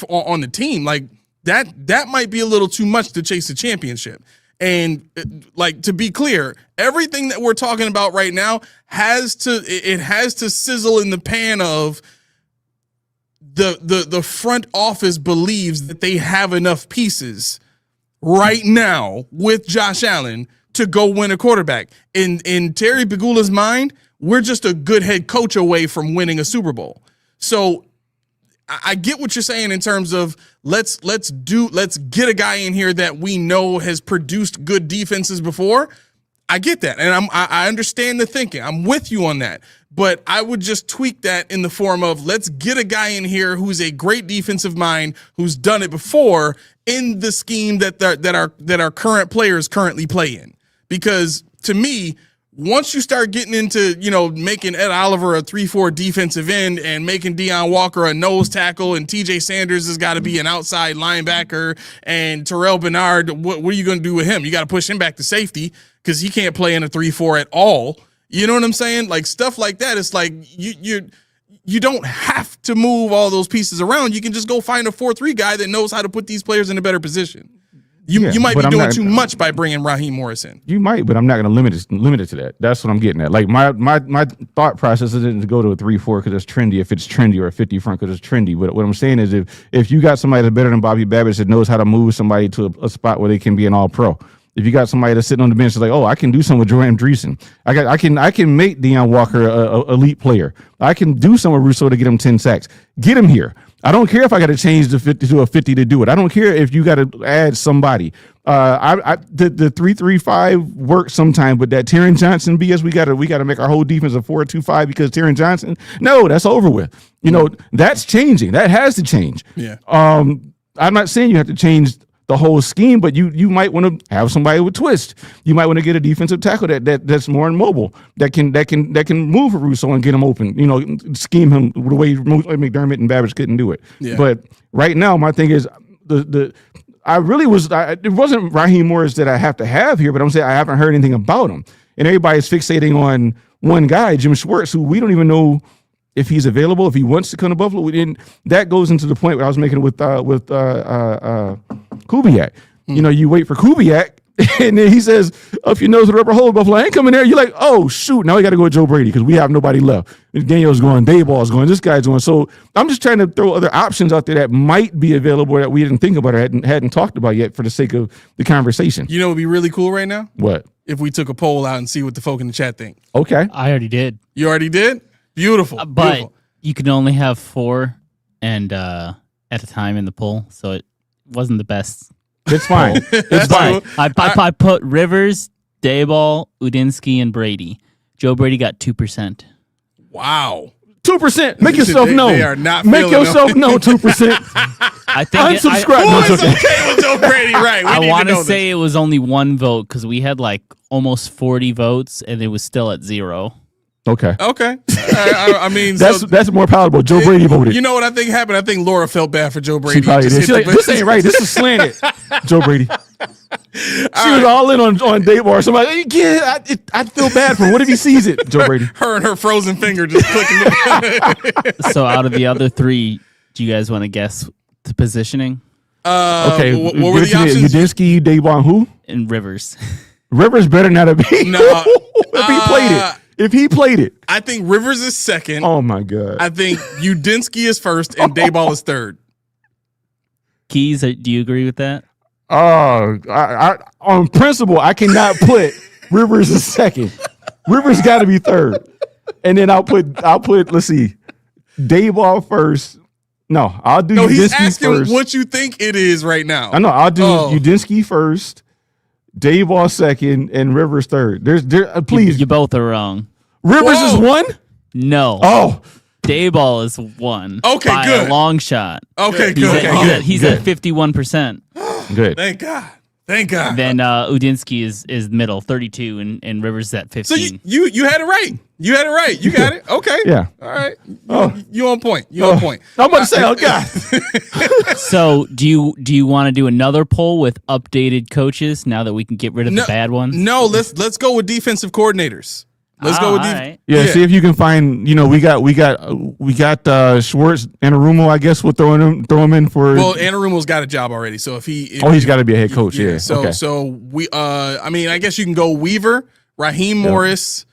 on the team. Like, that might be a little too much to chase a championship. And like, to be clear, everything that we're talking about right now has to sizzle in the pan of the front office believes that they have enough pieces right now with Josh Allen to go win a quarterback. In Terry Pegula's mind, we're just a good head coach away from winning a Super Bowl. So I get what you're saying in terms of let's get a guy in here that we know has produced good defenses before. I get that, and I understand the thinking. I'm with you on that, but I would just tweak that in the form of let's get a guy in here who's a great defensive mind, who's done it before in the scheme that our current players currently play in. Because to me, once you start getting into, making Ed Oliver a 3-4 defensive end and making Deion Walker a nose tackle and TJ Sanders has got to be an outside linebacker and Terrell Bernard, what are you going to do with him? You got to push him back to safety because he can't play in a 3-4 at all. You know what I'm saying? Like, stuff like that. It's like you don't have to move all those pieces around. You can just go find a 4-3 guy that knows how to put these players in a better position. You might be doing too much by bringing Raheem Morris in. You might, but I'm not going to limit it to that. That's what I'm getting at. Like, my thought process isn't to go to a 3-4 because it's trendy if it's trendy, or a 50 front because it's trendy. But what I'm saying is if you got somebody that's better than Bobby Babbitt that knows how to move somebody to a spot where they can be an all-pro. If you got somebody that's sitting on the bench that's like, oh, I can do something with Jordan Dreesen. I can make Deion Walker a elite player. I can do something with Rousseau to get him 10 sacks. Get him here. I don't care if I got to change the 50 to a 50 to do it. I don't care if you got to add somebody. The 3-3-5 works sometime, but that Taron Johnson BS, we got to make our whole defense a 4-2-5 because Taron Johnson. No, that's over with. That's changing. That has to change. Yeah. I'm not saying you have to change the whole scheme, but you might want to have somebody with twist. You might want to get a defensive tackle that's more immobile, that can move Russo and get him open. Scheme him the way McDermott and Babbage couldn't do it. Yeah. But right now, my thing is it wasn't Raheem Morris that I have to have here, but I'm saying I haven't heard anything about him, and everybody's fixating on one guy, Jim Schwartz, who we don't even know if he's available, if he wants to come to Buffalo. That goes into the point where I was making it with Kubiak. You wait for Kubiak, and then he says, "Up your nose with a rubber hole, Buffalo ain't coming there." You're like, "Oh shoot, now we got to go with Joe Brady because we have nobody left." And Daniel's going, Daboll's going, this guy's going. So I'm just trying to throw other options out there that might be available that we didn't think about or hadn't talked about yet for the sake of the conversation. What would be really cool right now? What? If we took a poll out and see what the folk in the chat think. Okay, I already did. You already did? Beautiful. But beautiful. You can only have 4 and at a time in the poll, so it wasn't the best. It's fine. It's fine. I put Rivers, Daboll, Udinsky, and Brady. Joe Brady got 2%. Wow. 2%. Make yourself known. They are not Make yourself known. 2%. I think unsubscribe. Who is okay with Joe Brady? Right. I want to say it was only 1 vote because we had like almost 40 votes and it was still at 0. Okay. I mean, that's more palatable. Joe Brady voted. You know what I think happened? I think Laura felt bad for Joe Brady. She probably did. She's like, this ain't right. This is slanted. Joe Brady. She was all in on Daboll or somebody. Yeah, I feel bad for him. What if he sees it? Joe Brady. Her and her frozen finger just clicking. So out of the other 3, do you guys want to guess the positioning? Okay. What were the options? Udinsky, Daboll, and who? And Rivers. Rivers better not have been. No. If he played it. If he played it. I think Rivers is second. Oh, my God. I think Udinsky is first and Daboll is third. Keys, do you agree with that? On principle, I cannot put Rivers as second. Rivers got to be third. And then I'll put, let's see, Daboll first. No, I'll do Udinsky first. He's asking what you think it is right now. I know. I'll do Udinsky first, Daboll second, and Rivers third. Please. You both are wrong. Rivers is 1? No. Oh. Daboll is 1. Okay, by good. a long shot. Okay, good. He's at 51%. Good. Thank God. Thank God. Then Udinsky is middle, 32, and Rivers at 15. So you had it right. You had it right. You got it. Okay. Yeah. All right. You on point. You on point. I'm about to say, oh God. So do you want to do another poll with updated coaches now that we can get rid of the bad ones? No, let's go with defensive coordinators. Let's go with right. Yeah, see if you can find. We got Schwartz and Arumo. I guess we'll throw him in for. Well, Anarumo's got a job already, so if he's got to be a head coach. Yeah. So we I guess you can go Weaver, Raheem Morris,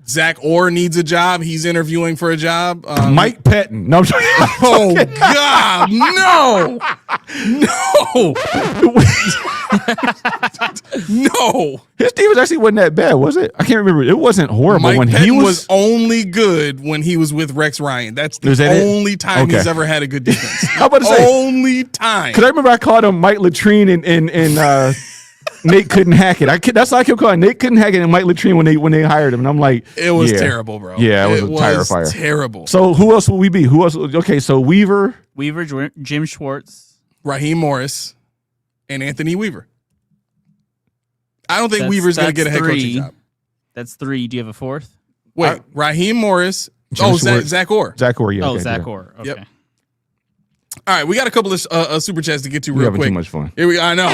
Zach Orr needs a job. He's interviewing for a job. Mike Pettin. No, I'm sorry. Oh God, no, no. His defense actually wasn't that bad, was it? I can't remember. It wasn't horrible Mike when Pettin he was only good when he was with Rex Ryan. That's the only time he's ever had a good defense. How about to say only time? Because I remember I called him Mike Latrine and Nate couldn't hack it. That's why I kept calling Nate couldn't hack it and Mike Latrine when they hired him, and I'm like, it was terrible, bro. Yeah, it was a tire fire. Terrible. So who else will we be? Who else? Okay, so Weaver, Jim Schwartz, Raheem Morris, and Anthony Weaver. I don't think Weaver's going to get a head coaching job. That's 3. Do you have a fourth? Wait, Raheem Morris. Jim Schwartz. Zach Orr. Zach Orr, yeah. Oh, Zach Orr. Okay. Yep. All right, we got a couple of super chats to get to real quick. Too much fun. Here I know.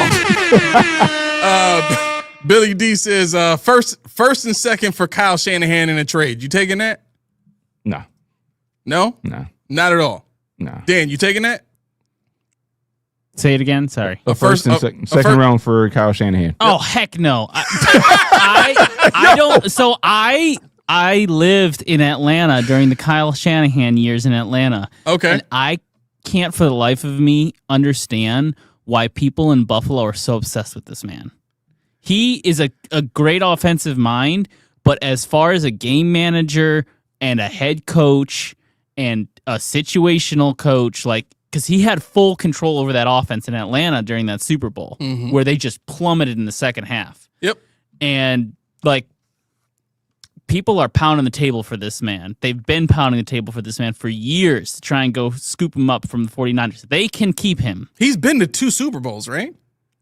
Billy D says first and second for Kyle Shanahan in a trade. You taking that? No. No? No. Not at all. No. Dan, you taking that? Say it again. Sorry. A first and second round for Kyle Shanahan. Oh heck no! I don't. So I lived in Atlanta during the Kyle Shanahan years in Atlanta. Okay. And I can't for the life of me understand why people in Buffalo are so obsessed with this man. He is a great offensive mind, but as far as a game manager and a head coach and a situational coach, like, because he had full control over that offense in Atlanta during that Super Bowl, where they just plummeted in the second half. Yep. And, like, people are pounding the table for this man. They've been pounding the table for this man for years to try and go scoop him up from the 49ers. They can keep him. He's been to 2 Super Bowls, right?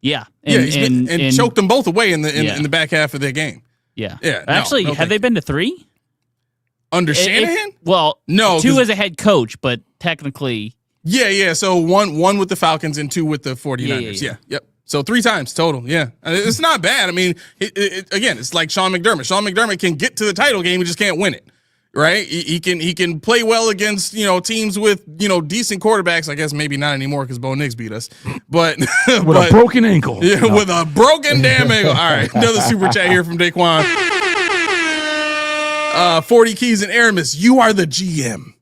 Yeah. And choked them both away in the back half of their game. Yeah. Yeah. Actually, have they been to 3? Under Shanahan? Well, no, 2 as a head coach, but technically. Yeah. So one with the Falcons and 2 with the 49ers. Yeah. Yep. So 3 times total. Yeah. It's not bad. I mean, again, it's like Sean McDermott. Sean McDermott can get to the title game, he just can't win it. Right? He can play well against, teams with, decent quarterbacks. I guess maybe not anymore because Bo Nix beat us. But with a broken ankle. Yeah, with a broken damn ankle. All right. Another super chat here from Daquan. 40 Keys and Aramis, you are the GM.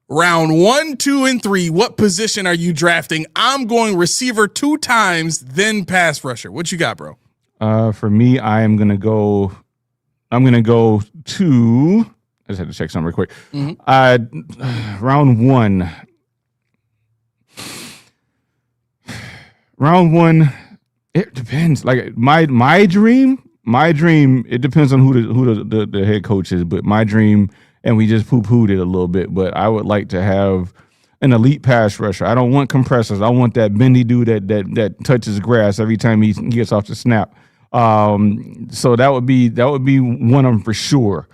Round 1, 2, and 3, what position are you drafting? I'm going receiver 2 times, then pass rusher. What you got, bro? For me, I'm gonna go to. I just had to check something real quick. Round 1. Round 1. It depends. Like my dream. It depends on who the head coach is. But my dream. And we just poo-pooed it a little bit, but I would like to have an elite pass rusher. I don't want compressors. I want that bendy dude that touches grass every time he gets off the snap. So that would be one of them for sure.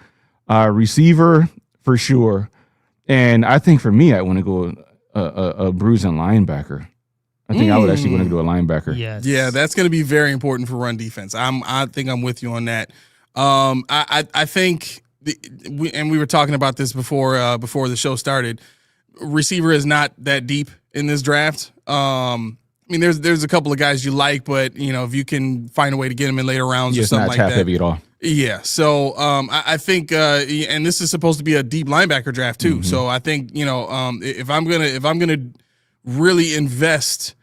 Receiver for sure, and I think for me, I want to go a bruising linebacker. I think I would actually want to do a linebacker. Yes. Yeah, that's going to be very important for run defense. I think I'm with you on that. I think. We were talking about this before the show started. Receiver is not that deep in this draft. I mean, there's a couple of guys you like, but if you can find a way to get them in later rounds or something like that. It's not top heavy at all. Yeah. So I think, and this is supposed to be a deep linebacker draft too. So I think if I'm gonna really invest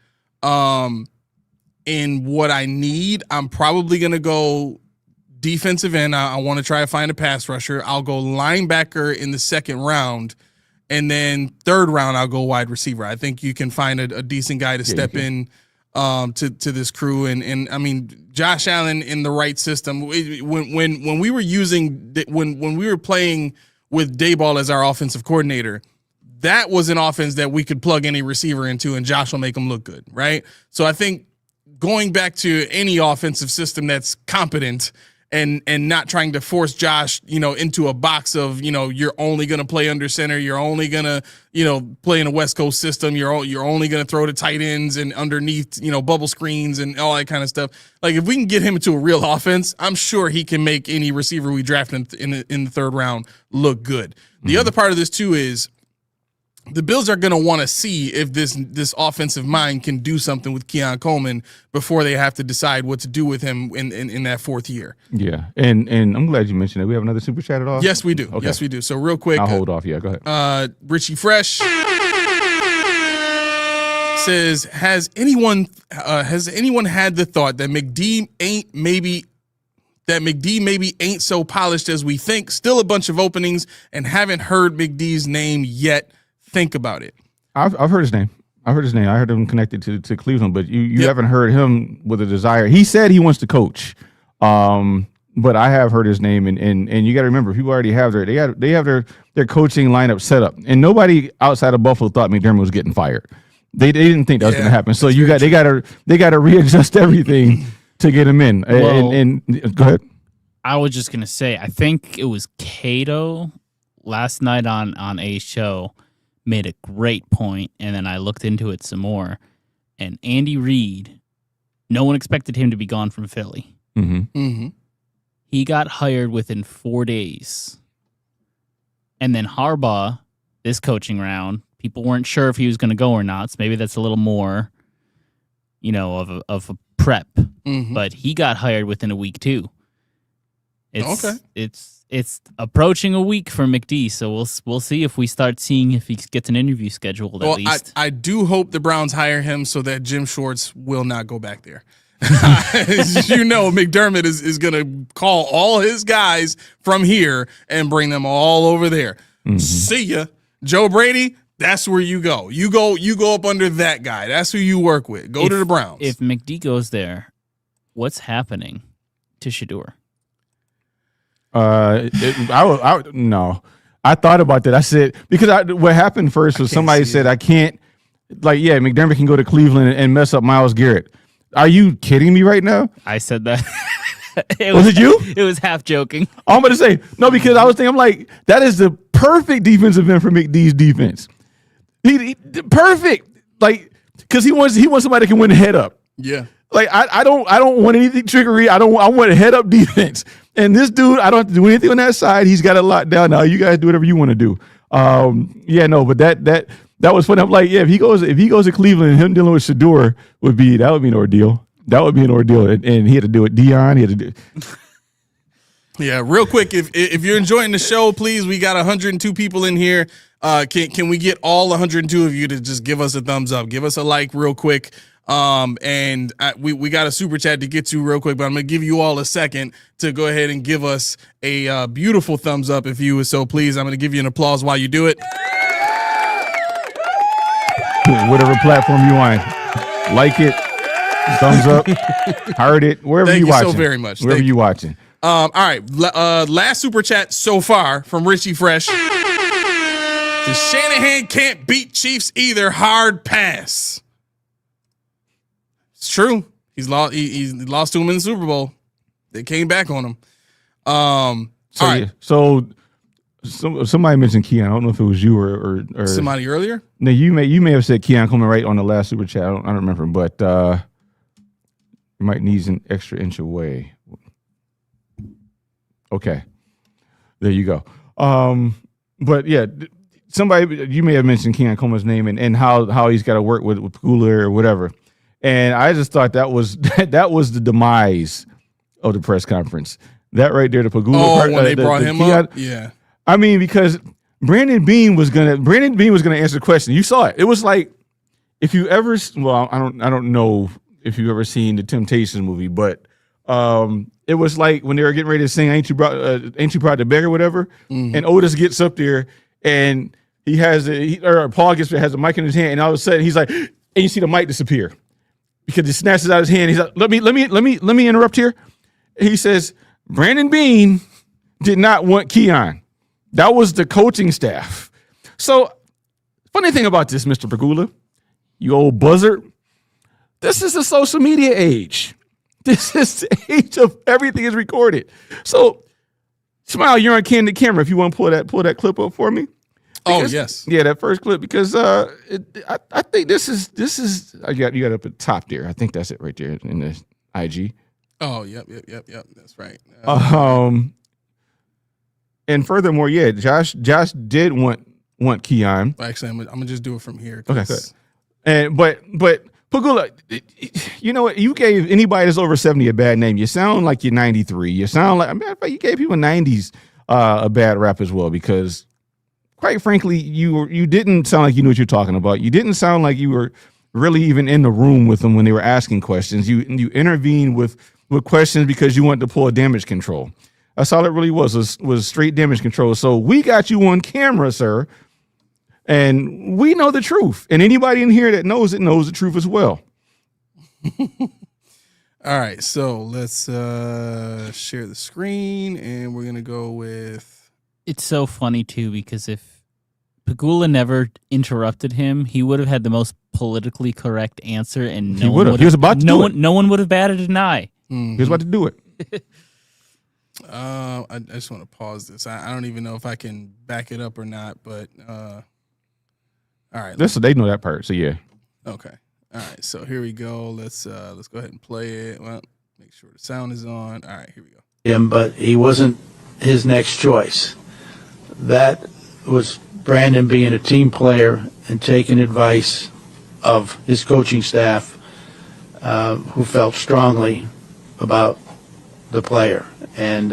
in what I need, I'm probably gonna go defensive end. I want to try to find a pass rusher. I'll go linebacker in the 2nd round, and then 3rd round I'll go wide receiver. I think you can find a decent guy to step in to this crew. And I mean, Josh Allen in the right system. When we were when we were playing with Daboll as our offensive coordinator, that was an offense that we could plug any receiver into, and Josh will make them look good, right? So I think going back to any offensive system that's competent and not trying to force Josh, into a box of, you're only going to play under center. You're only going to, play in a West Coast system. You're only going to throw to tight ends and underneath, bubble screens and all that kind of stuff. Like, if we can get him into a real offense, I'm sure he can make any receiver we draft in the third round look good. The other part of this too is the Bills are going to want to see if this offensive mind can do something with Keon Coleman before they have to decide what to do with him in that fourth year. Yeah, and I'm glad you mentioned it. We have another super chat at all? Yes, we do. Okay. Yes, we do. So real quick, I'll hold off. Yeah, go ahead. Richie Fresh says, has anyone had the thought that McD maybe ain't so polished as we think? Still a bunch of openings and haven't heard McD's name yet. Think about it. I've heard his name. I heard him connected to Cleveland, but you haven't heard him with a desire. He said he wants to coach, but I have heard his name, and you got to remember, people already have their coaching lineup set up, and nobody outside of Buffalo thought McDermott was getting fired. They didn't think that was going to happen. So they got to readjust everything to get him in. Well, and go ahead. I was just gonna say, I think it was Cato last night on a show made a great point, and then I looked into it some more. And Andy Reid, no one expected him to be gone from Philly. Mm-hmm. Mm-hmm. He got hired within 4 days. And then Harbaugh, this coaching round, people weren't sure if he was going to go or not. So maybe that's a little more, of a prep. Mm-hmm. But he got hired within a week too. Okay. It's approaching a week for McD, so we'll see if we start seeing if he gets an interview scheduled at least. I do hope the Browns hire him so that Jim Schwartz will not go back there. McDermott is going to call all his guys from here and bring them all over there. Mm-hmm. See ya. Joe Brady, that's where you go. You go up under that guy. That's who you work with. Go to the Browns. If McD goes there, what's happening to Shador? No. I thought about that. I said, because what happened first was somebody said, I can't, McDermott can go to Cleveland and mess up Myles Garrett. Are you kidding me right now? I said that. Was it you? It was half joking. I'm going to say, no, because I was thinking, I'm like, that is the perfect defensive end for McD's defense. He perfect. Like, because he wants somebody that can win the head up. Yeah. Like, I don't want anything trickery. I want a head up defense. And this dude, I don't have to do anything on that side. He's got it locked down now. You guys do whatever you want to do. But that was funny. I'm like, if he goes to Cleveland, him dealing with Shador would be an ordeal. That would be an ordeal. And he had to do it. Dion, he had to do it. Yeah, real quick, if you're enjoying the show, please, we got 102 people in here. Can we get all 102 of you to just give us a thumbs up? Give us a like real quick. We got a super chat to get to real quick, but I'm going to give you all a second to go ahead and give us a beautiful thumbs up if you would so please. I'm going to give you an applause while you do it. Whatever platform you want. Like it, thumbs up, heard it, wherever you watching. Thank you so very much. Wherever you watching. All right, last super chat so far from Richie Fresh. The Shanahan can't beat Chiefs either. Hard pass. It's true. He's lost. He lost to him in the Super Bowl. They came back on him. All right. So somebody mentioned Keon. I don't know if it was you or somebody earlier. No, you may have said Keon Coleman right on the last super chat. I don't remember, but you might need an extra inch away. Okay, there you go. But yeah, somebody you may have mentioned Keon Coleman's name and how he's got to work with Pagula or whatever. And I just thought that was the demise of the press conference. That right there, the Pagula. Oh, when they brought him up, yeah. I mean, because Brandon Beane was gonna answer the question. You saw it. It was like if you ever. Well, I don't know if you've ever seen the Temptations movie, but it was like when they were getting ready to sing "Ain't You Brought the Beggar" or whatever, and Otis gets up there and he has Paul has a mic in his hand, and all of a sudden he's like, and you see the mic disappear. Because he snatches out his hand. He's like, let me interrupt here. He says, Brandon Beane did not want Keon. That was the coaching staff. So, funny thing about this, Mr. Pagula, you old buzzard. this is the social media age. This is the age of everything is recorded. So, Smile, you're on candid camera. If you want to pull that clip up for me. Because, yes. Yeah, that first clip, because I think this is you got it up at the top there. I think that's it right there in the IG. Oh, yep. That's right. And furthermore, yeah, Josh did want Keon. Actually, I'm gonna just do it from here. Okay, good. And but Pagula, you know what? You gave anybody that's over 70 a bad name. You sound like you're 93. You sound like, you gave people 90s a bad rap as well, because quite frankly, you didn't sound like you knew what you're talking about. You didn't sound like you were really even in the room with them when they were asking questions. You intervened with questions because you wanted to pull a damage control. That's all it really was straight damage control. So we got you on camera, sir, and we know the truth. And anybody in here that knows it knows the truth as well. All right, so let's share the screen, and we're gonna go with. It's so funny too, because if Pagula never interrupted him, he would have had the most politically correct answer, and He would have. He was about to do it. No one would have batted an eye. He was about to do it. I just want to pause this. I don't even know if I can back it up or not, but all right. They know that part. So yeah. Okay. All right. So here we go. Let's go ahead and play it. Well, make sure the sound is on. All right. Here we go. But he wasn't his next choice. That was Brandon being a team player and taking advice of his coaching staff, who felt strongly about the player. And,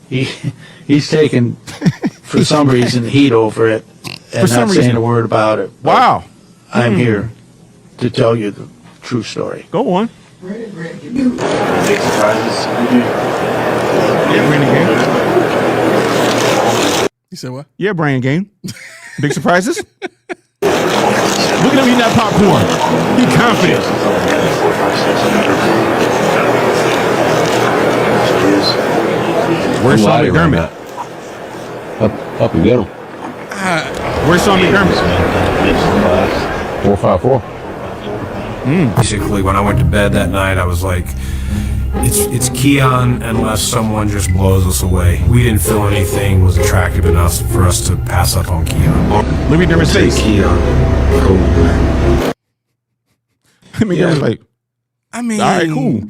he's taken, for some reason, heat over it and not saying a word about it. Wow. I'm here to tell you the true story. Go on. Big surprises. Yeah, Brandon Game. You said what? Yeah, Brandon Game. Big surprises. Look at him eating that popcorn. He confident. Where's Sean McDermott? Up and get him. Where's Sean McDermott? 454. Basically, when I went to bed that night, I was like, it's Keon unless someone just blows us away. We didn't feel anything was attractive enough for us to pass up on Keon. Let me never say Keon. Let me never like. I mean, all right, cool.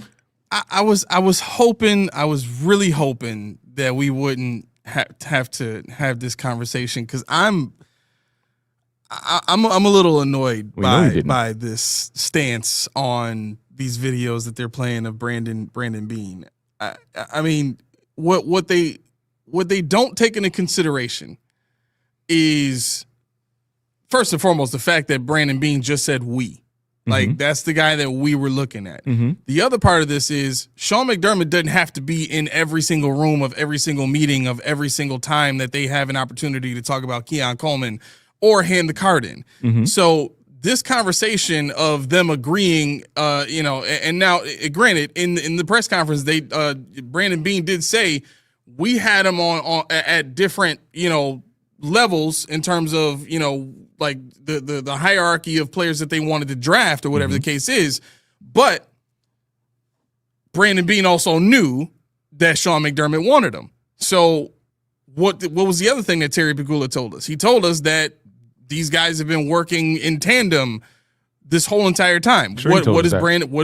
I was really hoping that we wouldn't have to have this conversation, because I'm a little annoyed by this stance on these videos that they're playing of Brandon Beane. I mean, what they don't take into consideration is, first and foremost, the fact that Brandon Beane just said we. Like, that's the guy that we were looking at. The other part of this is Sean McDermott doesn't have to be in every single room of every single meeting of every single time that they have an opportunity to talk about Keon Coleman or hand the card in. So this conversation of them agreeing, and now, granted, in the press conference, Brandon Beane did say we had him on at different, levels in terms of, like the hierarchy of players that they wanted to draft or whatever the case is. But Brandon Beane also knew that Sean McDermott wanted him. So what was the other thing that Terry Pagula told us? He told us that these guys have been working in tandem this whole entire time. Sure, what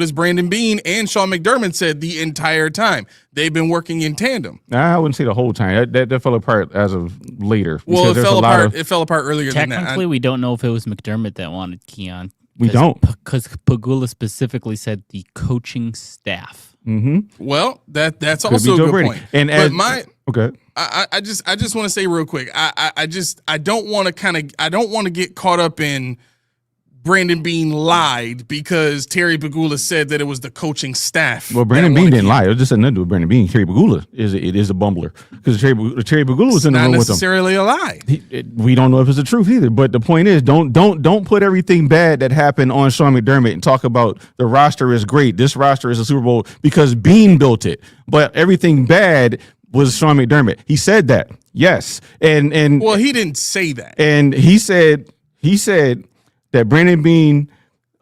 is Brandon Beane and Sean McDermott said the entire time? They've been working in tandem. I wouldn't say the whole time. That fell apart as of later. Well, it fell apart earlier than that. Technically, we don't know if it was McDermott that wanted Keon. We don't. Because Pagula specifically said the coaching staff. Well, that's also a good point. I just want to say real quick. I don't want to get caught up in Brandon Beane lied because Terry Pagula said that it was the coaching staff. Well, Brandon Beane didn't lie. It just had nothing to do with Brandon Beane. Terry Pagula is a bumbler, because Terry Pagula was in the room with him. Not necessarily a lie. We don't know if it's the truth either. But the point is, don't put everything bad that happened on Sean McDermott and talk about the roster is great. This roster is a Super Bowl because Beane built it. But everything bad was Sean McDermott. He said that. Yes. And well, he didn't say that. And he said that Brandon Beane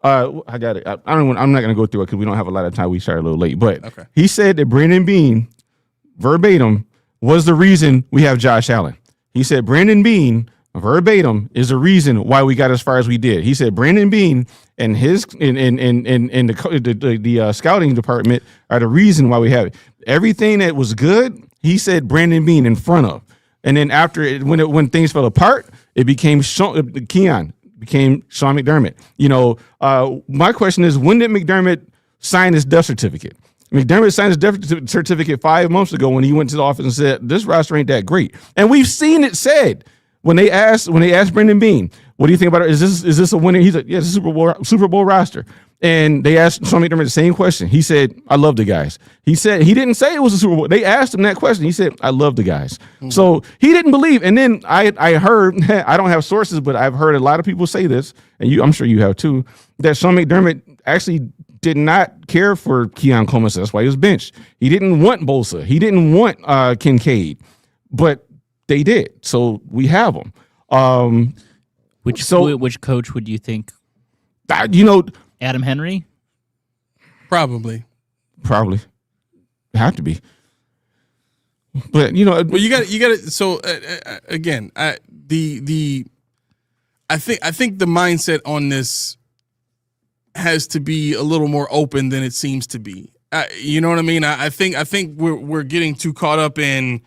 I got it. I'm not going to go through it because we don't have a lot of time. We started a little late, but Okay. he said that Brandon Beane, verbatim, was the reason we have Josh Allen. He said Brandon Beane, verbatim, is the reason why we got as far as we did. He said Brandon Beane and his in the scouting department are the reason why we have it. Everything that was good, he said Brandon Beane in front of. And then after when things fell apart, it became Keon became Sean McDermott. My question is, when did McDermott sign his death certificate? McDermott signed his death certificate 5 months ago when he went to the office and said, this roster ain't that great. And we've seen it said when they asked Brandon Beane, what do you think about it? Is this a winner? He's like, yeah, it's a Super Bowl roster. And they asked Sean McDermott the same question. He said, I love the guys. He said he didn't say it was a Super Bowl. They asked him that question. He said, I love the guys. Mm-hmm. So he didn't believe. And then I heard, I don't have sources, but I've heard a lot of people say this, and I'm sure you have too, that Sean McDermott actually did not care for Keon Coleman. So that's why he was benched. He didn't want Bosa. He didn't want Kincaid, but they did. So we have them. Which coach would you think? Adam Henry? Probably. Have to be. But well, you got it. So again, I think the mindset on this has to be a little more open than it seems to be. You know what I mean? I think we're getting too caught up in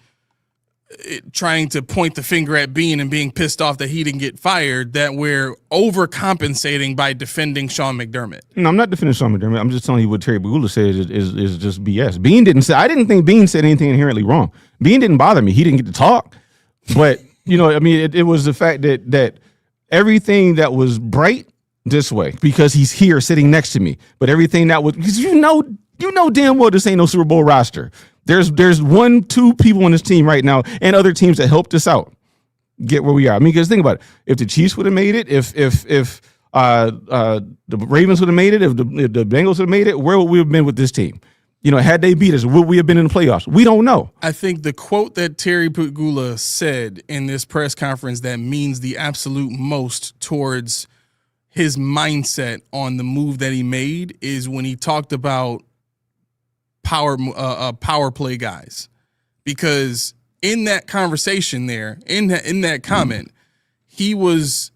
trying to point the finger at Beane and being pissed off that he didn't get fired, that we're overcompensating by defending Sean McDermott. No, I'm not defending Sean McDermott. I'm just telling you what Terry Pegula said is just BS. Beane didn't say. I didn't think Beane said anything inherently wrong. Beane didn't bother me. He didn't get to talk. But it was the fact that everything that was bright this way, because he's here sitting next to me, but everything that was, because you know damn well this ain't no Super Bowl roster. There's 1-2 people on this team right now and other teams that helped us out get where we are. I mean, because think about it. If the Chiefs would have made it, if the Ravens would have made it, if the Bengals would have made it, where would we have been with this team? Had they beat us, would we have been in the playoffs? We don't know. I think the quote that Terry Pegula said in this press conference that means the absolute most towards his mindset on the move that he made is when he talked about power play guys, because in that conversation there, in that comment, he was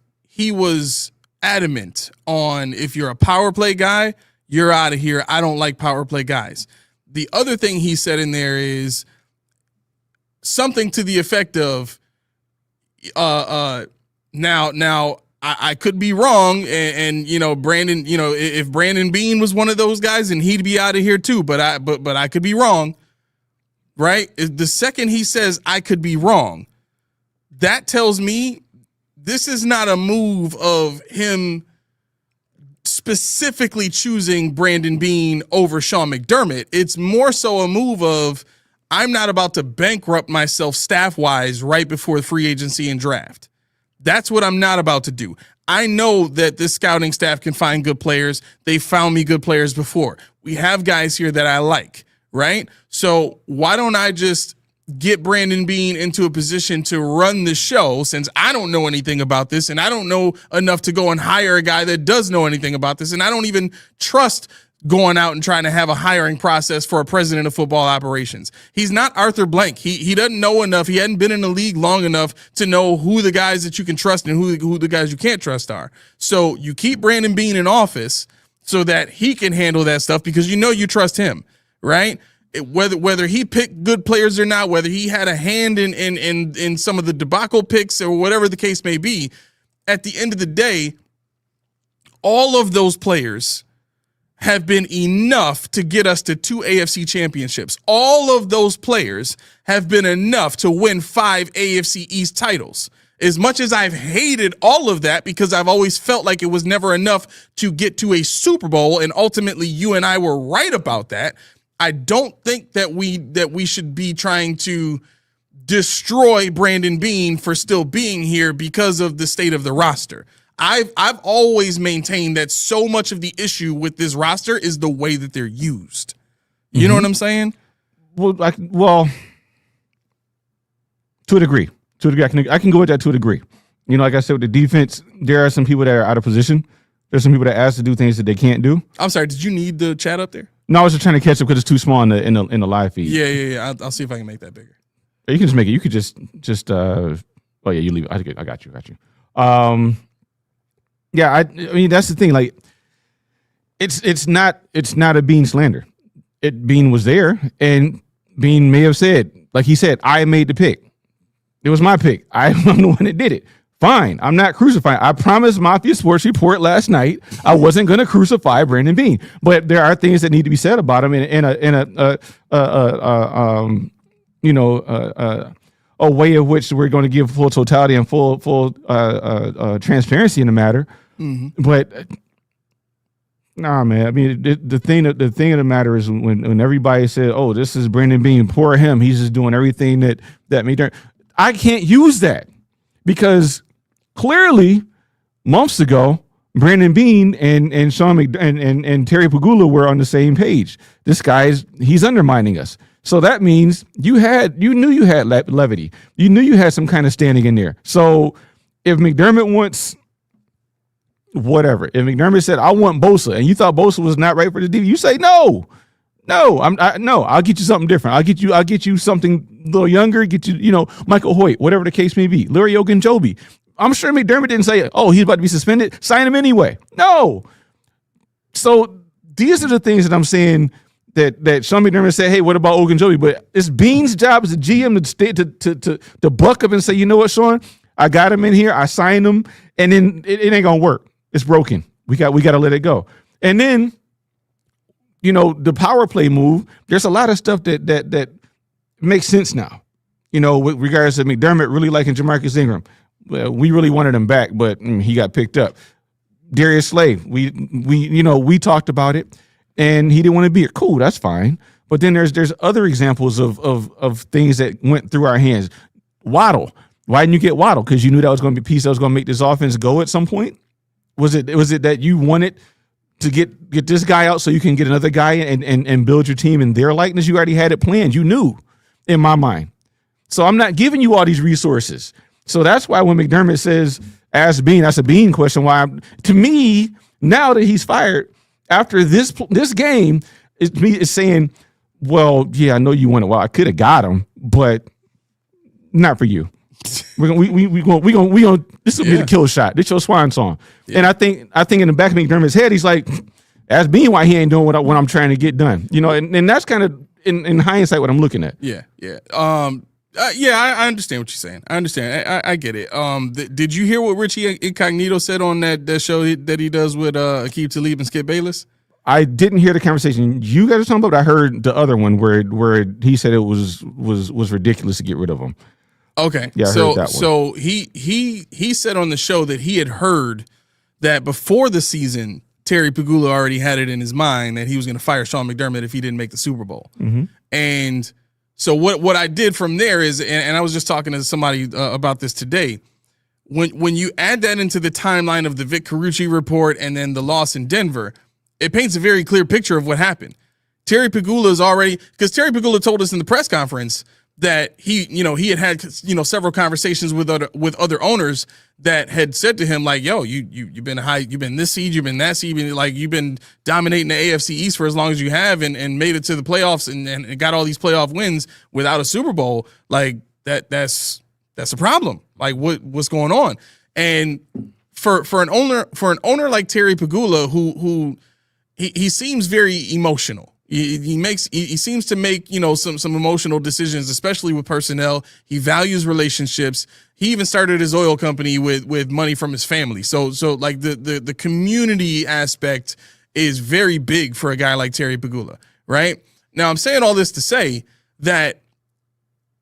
adamant on, if you're a power play guy, you're out of here. I don't like power play guys. The other thing he said in there is something to the effect of, now I could be wrong, and Brandon, if Brandon Beane was one of those guys, and he'd be out of here too. But I could be wrong, right? The second he says I could be wrong, that tells me this is not a move of him specifically choosing Brandon Beane over Sean McDermott. It's more so a move of, I'm not about to bankrupt myself staff-wise right before free agency and draft. That's what I'm not about to do. I know that this scouting staff can find good players. They found me good players before. We have guys here that I like, right? So why don't I just get Brandon Beane into a position to run the show, since I don't know anything about this, and I don't know enough to go and hire a guy that does know anything about this, and I don't even trust going out and trying to have a hiring process for a president of football operations. He's not Arthur Blank. He doesn't know enough. He hadn't been in the league long enough to know who the guys that you can trust and who the guys you can't trust are. So you keep Brandon Beane in office so that he can handle that stuff, because you trust him, right? Whether he picked good players or not, whether he had a hand in some of the debacle picks or whatever the case may be, at the end of the day, all of those players have been enough to get us to 2 AFC championships. All of those players have been enough to win 5 AFC East titles. As much as I've hated all of that, because I've always felt like it was never enough to get to a Super Bowl, and ultimately you and I were right about that, I don't think that we should be trying to destroy Brandon Beane for still being here because of the state of the roster. I've always maintained that so much of the issue with this roster is the way that they're used. You know what I'm saying? Well, to a degree. I can go with that to a degree. Like I said, with the defense, there are some people that are out of position There's some people that ask to do things that they can't do. I'm sorry. Did you need the chat up there? No, I was just trying to catch up because it's too small in the live feed. Yeah. I'll see if I can make that bigger. You can just make it. You could just. Oh yeah, you leave it. I got you. Yeah, I mean that's the thing. Like, it's not a Beane slander. Beane was there, and Beane may have said, like he said, I made the pick. It was my pick. I'm the one that did it. Fine. I'm not crucifying. I promised Mafia Sports Report last night I wasn't going to crucify Brandon Beane, but there are things that need to be said about him in a way of which we're going to give full totality and full transparency in the matter. Mm-hmm. But nah, man. I mean, the thing of the matter is when everybody said, "Oh, this is Brandon Beane, poor him. He's just doing everything that made." I can't use that because clearly, months ago, Brandon Beane and Sean and Terry Pagula were on the same page. This he's undermining us. So that means you knew you had levity. You knew you had some kind of standing in there. So if McDermott wants whatever, if McDermott said, I want Bosa, and you thought Bosa was not right for the DB, you say no. No, I'll get you something different. I'll get you something a little younger, get you, Michael Hoyt, whatever the case may be, Larry Ogunjobi. I'm sure McDermott didn't say, oh, he's about to be suspended. Sign him anyway. No. So these are the things that I'm saying that Sean McDermott said, hey, what about Ogunjobi? But it's Beane's job as a GM to buck up and say, you know what, Sean, I got him in here, I signed him, and then it ain't gonna work. It's broken. We got to let it go. And then, the power play move, there's a lot of stuff that makes sense now. With regards to McDermott really liking Jamarcus Ingram. Well, we really wanted him back, but he got picked up. Darius Slay, we talked about it, and he didn't want to be here. Cool, that's fine. But then there's other examples of things that went through our hands. Waddle. Why didn't you get Waddle? Because you knew that was going to be a piece that was going to make this offense go at some point? Was it that you wanted to get this guy out so you can get another guy and build your team in their likeness? You already had it planned. You knew, in my mind. So I'm not giving you all these resources. So that's why when McDermott says, ask Beane, that's a Beane question. To me, now that he's fired, after this game, it's saying, well, yeah, I know you wanted. Well, I could have got him, but not for you. We going. This will be the kill shot. This your swan song. Yeah. And I think in the back of McDermott's head, he's like, ask Beane why he ain't doing what I'm trying to get done. And that's kind of in hindsight what I'm looking at. Yeah. I understand what you're saying. I understand. I get it. Did you hear what Richie Incognito said on that show that he does with Aqib Talib and Skip Bayless? I didn't hear the conversation you guys are talking about, but I heard the other one where he said it was ridiculous to get rid of him. Okay. Yeah, I heard that one. So he said on the show that he had heard that before the season, Terry Pagula already had it in his mind that he was going to fire Sean McDermott if he didn't make the Super Bowl. Mm-hmm. And so what I did from there is, and I was just talking to somebody about this today, when you add that into the timeline of the Vic Carucci report and then the loss in Denver, it paints a very clear picture of what happened. Terry Pagula is already, because Terry Pagula told us in the press conference that he had several conversations with other owners that had said to him, like, yo, you've been high, you've been this seed, you've been that seed, you've been dominating the AFC East for as long as you have and made it to the playoffs and got all these playoff wins without a Super Bowl. Like that's a problem. Like what's going on? And for an owner like Terry Pagula, who he seems very emotional. He seems to make, some emotional decisions, especially with personnel. He values relationships. He even started his oil company with money from his family. So like the community aspect is very big for a guy like Terry Pagula, right? Now I'm saying all this to say that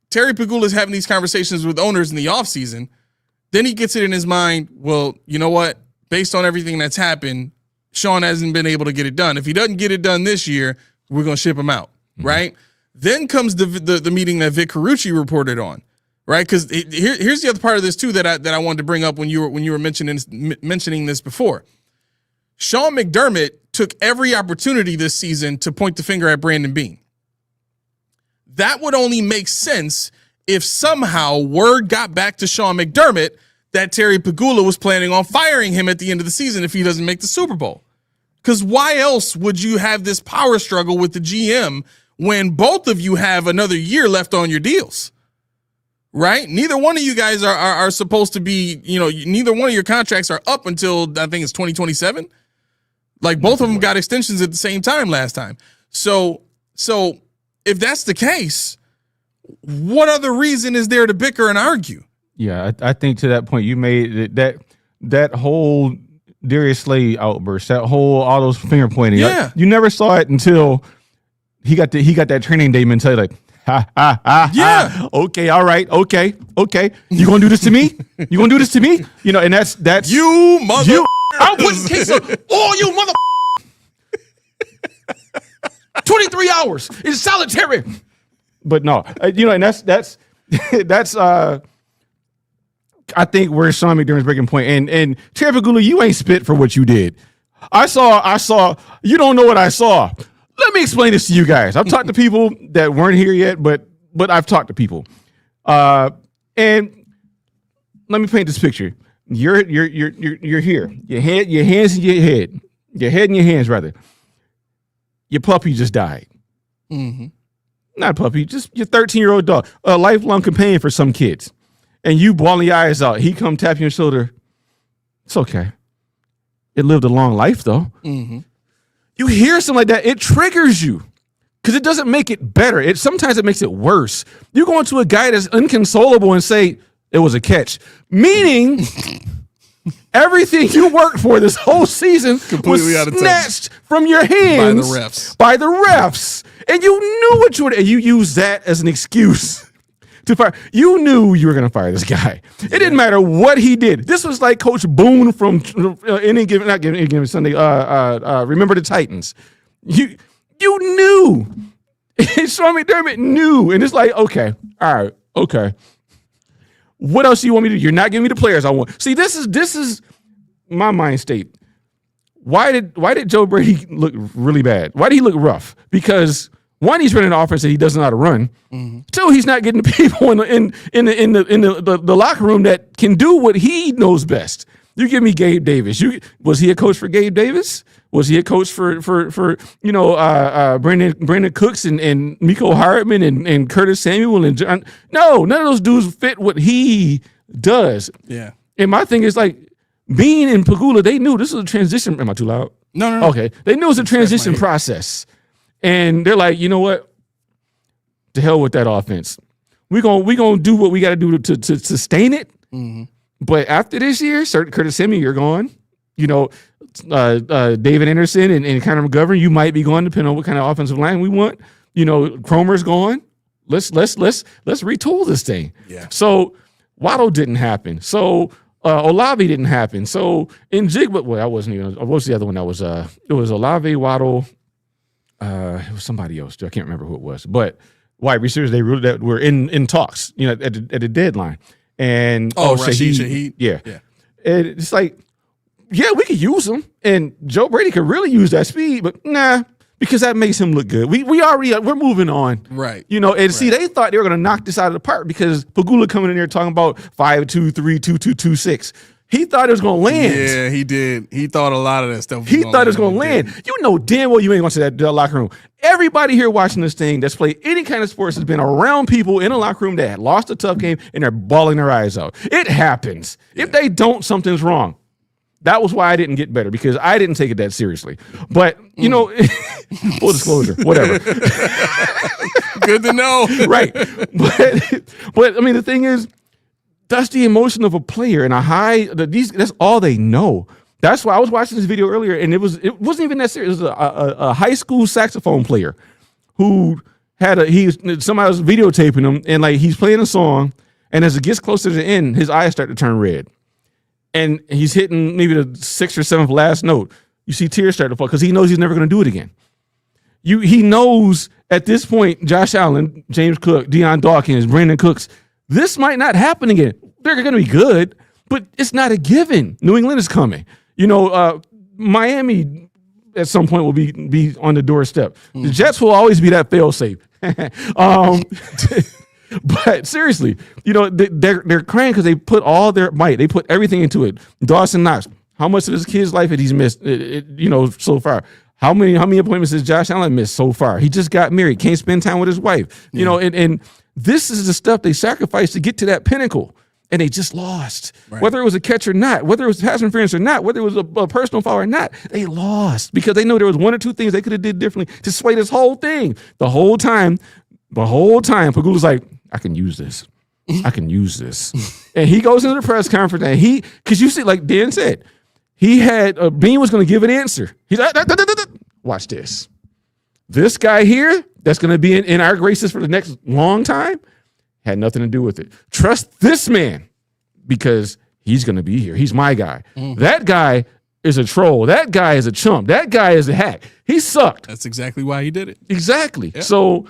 Terry Pagula is having these conversations with owners in the offseason. Then he gets it in his mind, well, you know what? Based on everything that's happened, Sean hasn't been able to get it done. If he doesn't get it done this year, we're going to ship him out, right? Then comes the meeting that Vic Carucci reported on, right? Because here's the other part of this too that I wanted to bring up when you were mentioning this before. Sean McDermott took every opportunity this season to point the finger at Brandon Beane. That would only make sense if somehow word got back to Sean McDermott that Terry Pegula was planning on firing him at the end of the season if he doesn't make the Super Bowl. Because why else would you have this power struggle with the GM when both of you have another year left on your deals? Right? Neither one of you guys are supposed to be, neither one of your contracts are up until I think it's 2027. Like both of them got extensions at the same time last time. So if that's the case, what other reason is there to bicker and argue? Yeah, I think to that point you made that whole Darius Slay outburst, all those finger pointing. Yeah. You never saw it until he got that training day mentality, like, ha, ha, ha, Yeah. ha. Okay, all right, okay. You gonna do this to me? You gonna do this to me? And that's You mother. I'm putting case on all you mother 23 hours in solitary. But no, and that's I think where Sean McDermott's breaking point. And Terry Pegula, you ain't spit for what you did. I saw, you don't know what I saw. Let me explain this to you guys. I've talked to people that weren't here yet, but I've talked to people. And let me paint this picture. You're here. Your hands in your head. Your head in your hands, rather. Your puppy just died. Mm-hmm. Not a puppy, just your 13-year-old dog. A lifelong companion for some kids. And you bawling your eyes out. He come tap your shoulder. It's okay. It lived a long life, though. Mm-hmm. You hear something like that, it triggers you. Because it doesn't make it better. Sometimes it makes it worse. You go into a guy that's inconsolable and say, it was a catch. Meaning, everything you worked for this whole season Completely was out of touch. snatched from your hands by the refs. And you knew what you would, and you used that as an excuse to fire. You knew you were going to fire this guy. It didn't matter what he did. This was like Coach Boone from Any Given Sunday. Remember the Titans. You knew. And Sean McDermott knew. And it's like, okay, all right, okay. What else do you want me to do? You're not giving me the players I want. See, this is my mind state. Why did Joe Brady look really bad? Why did he look rough? Because one, he's running an offense that he doesn't know how to run. Mm-hmm. Two, he's not getting the people in the locker room that can do what he knows best. You give me Gabe Davis. Was he a coach for Gabe Davis? Was he a coach for Brandon Cooks and Miko Hartman and Curtis Samuel and John? No, none of those dudes fit what he does. Yeah. And my thing is like Beane and Pegula, they knew this was a transition. Am I too loud? No. Okay. They knew it was a transition process. And they're like, you know what? To hell with that offense. We're gonna do what we got to do to sustain it. Mm-hmm. But after this year, Curtis Samuel, you're gone. David Anderson and Connor McGovern, you might be gone depending on what kind of offensive line we want. Cromer's gone. Let's retool this thing. Yeah. So Waddle didn't happen. So Olave didn't happen. So in Jigba, well, I wasn't even. What was the other one? That was it was Olave, Waddle. It was somebody else. I can't remember who it was. But wide receivers, they really that were in talks. At the deadline. And Shaheed. Yeah. And it's like, yeah, we could use him, and Joe Brady could really use that speed, but nah, because that makes him look good. We're moving on, right? See, they thought they were going to knock this out of the park because Pegula coming in there talking about 5'2", 3, 2, 2, 2, 6. He thought it was going to land. Yeah, he did. He thought a lot of that stuff. He thought it was going to land. You know damn well you ain't going to that locker room. Everybody here watching this thing that's played any kind of sports has been around people in a locker room that had lost a tough game and they're bawling their eyes out. It happens. Yeah. If they don't, something's wrong. That was why I didn't get better, because I didn't take it that seriously. But, full disclosure, whatever. Good to know. Right. But I mean, the thing is, that's the emotion of a player and that's all they know. That's why I was watching this video earlier, and it wasn't even that serious. It was a high school saxophone player who somebody was videotaping him, and like he's playing a song, and as it gets closer to the end, his eyes start to turn red. And he's hitting maybe the 6th or 7th last note. You see tears start to fall because he knows he's never going to do it again. He knows at this point, Josh Allen, James Cook, Deion Dawkins, Brandon Cooks, this might not happen again. They're going to be good, but it's not a given. New England is coming. Miami at some point will be on the doorstep. The Jets will always be that fail-safe. But seriously, they're crying because they put all their might, they put everything into it. Dawson Knox, how much of his kid's life had he missed? So far. How many appointments has Josh Allen missed so far? He just got married, can't spend time with his wife. And this is the stuff they sacrificed to get to that pinnacle, and they just lost. Right. Whether it was a catch or not, whether it was pass interference or not, whether it was a personal foul or not, they lost because they know there was one or two things they could have did differently to sway this whole thing. The whole time, Pagula's like, I can use this. I can use this. And he goes into the press conference and because you see, like Dan said, he had, Beane was going to give an answer. He's like, watch this. This guy here, that's going to be in our graces for the next long time, had nothing to do with it. Trust this man because he's going to be here. He's my guy. That guy is a troll. That guy is a chump. That guy is a hack. He sucked. That's exactly why he did it. Exactly. Yeah. So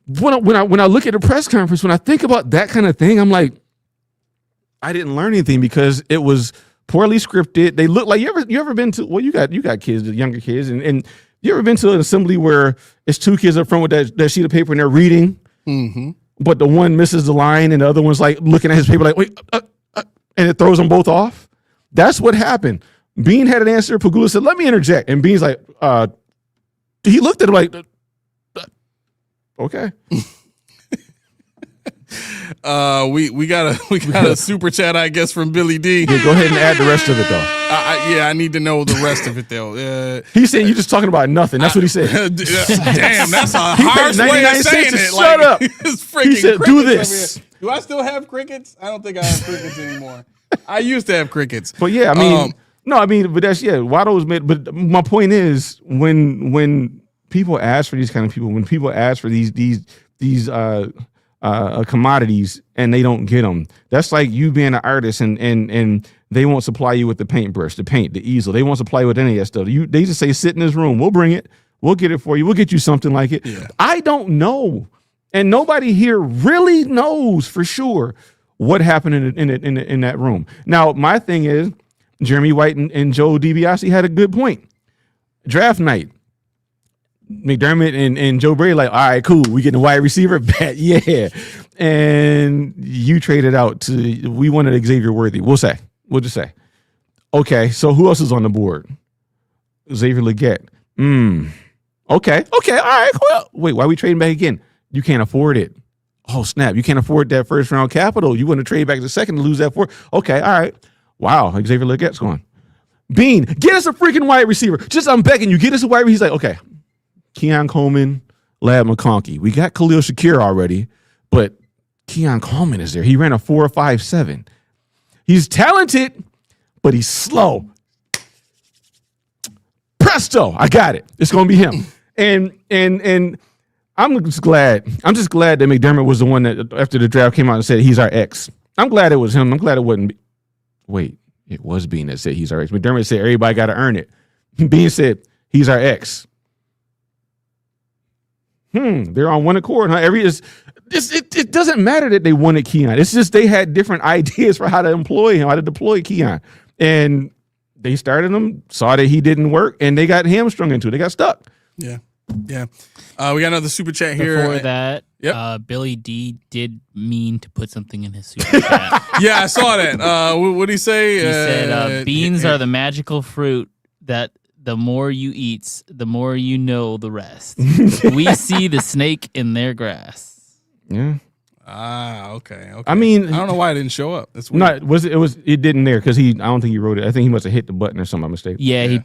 when I look at the press conference, when I think about that kind of thing, I'm like, I didn't learn anything because it was poorly scripted. They look like you ever been to, well, you got kids, the younger kids, and you ever been to an assembly where it's two kids up front with that sheet of paper and they're reading, but the one misses the line and the other one's like looking at his paper like, wait, and it throws them both off. That's what happened. Beane had an answer. Pagula said, let me interject. And Beane's like, he looked at him like, okay. We got a super chat, I guess, from Billy D. Yeah, go ahead and add the rest of it though. I need to know the rest of it though. He said you're just talking about nothing. That's what he said. Damn, that's a harsh way of saying it. Shut up. He said, do this. Do I still have crickets? I don't think I have crickets anymore. I used to have crickets. But yeah, but that's Waddle's made. But my point is when people ask for these kind of people, when people ask for these commodities and they don't get them, that's like you being an artist and they won't supply you with the paintbrush, the paint, the easel. They won't supply you with any of that stuff. They just say, sit in this room. We'll bring it. We'll get it for you. We'll get you something like it. Yeah. I don't know. And nobody here really knows for sure what happened in that room. Now, my thing is, Jeremy White and Joe DiBiase had a good point. Draft night, McDermott and Joe Brady like, all right, cool. We getting a wide receiver bet, yeah. And you traded out we wanted Xavier Worthy. We'll just say, okay. So who else is on the board? Xavier Legette. Okay. All right. Well, wait, why are we trading back again? You can't afford it. Oh snap! You can't afford that first round capital. You want to trade back to second to lose that fourth. Okay. All right. Wow. Xavier Legette's gone. Beane, get us a freaking wide receiver. I'm begging you, get us a wide receiver. He's like, okay. Keon Coleman, Lad McConkey. We got Khalil Shakir already, but Keon Coleman is there. He ran a 4.57. He's talented, but he's slow. Presto, I got it. It's gonna be him. And I'm just glad that McDermott was the one that after the draft came out and said he's our ex. I'm glad it was him. I'm glad it wasn't. Wait, it was Beane that said he's our ex. McDermott said everybody got to earn it. Beane said he's our ex. They're on one accord, huh? It doesn't matter that they wanted Keon. It's just they had different ideas for how to employ him, how to deploy Keon. And they started him, saw that he didn't work, and they got hamstrung into it. They got stuck. Yeah. We got another super chat here. Before that, Billy D did mean to put something in his super chat. Yeah, I saw that. What did he say? He said, beans are the magical fruit that the more you eat, the more you know the rest. We see the snake in their grass. Yeah. Okay. I mean, I don't know why it didn't show up. That's weird. It didn't there because I don't think he wrote it. I think he must have hit the button or something. I'm mistaken. Yeah, he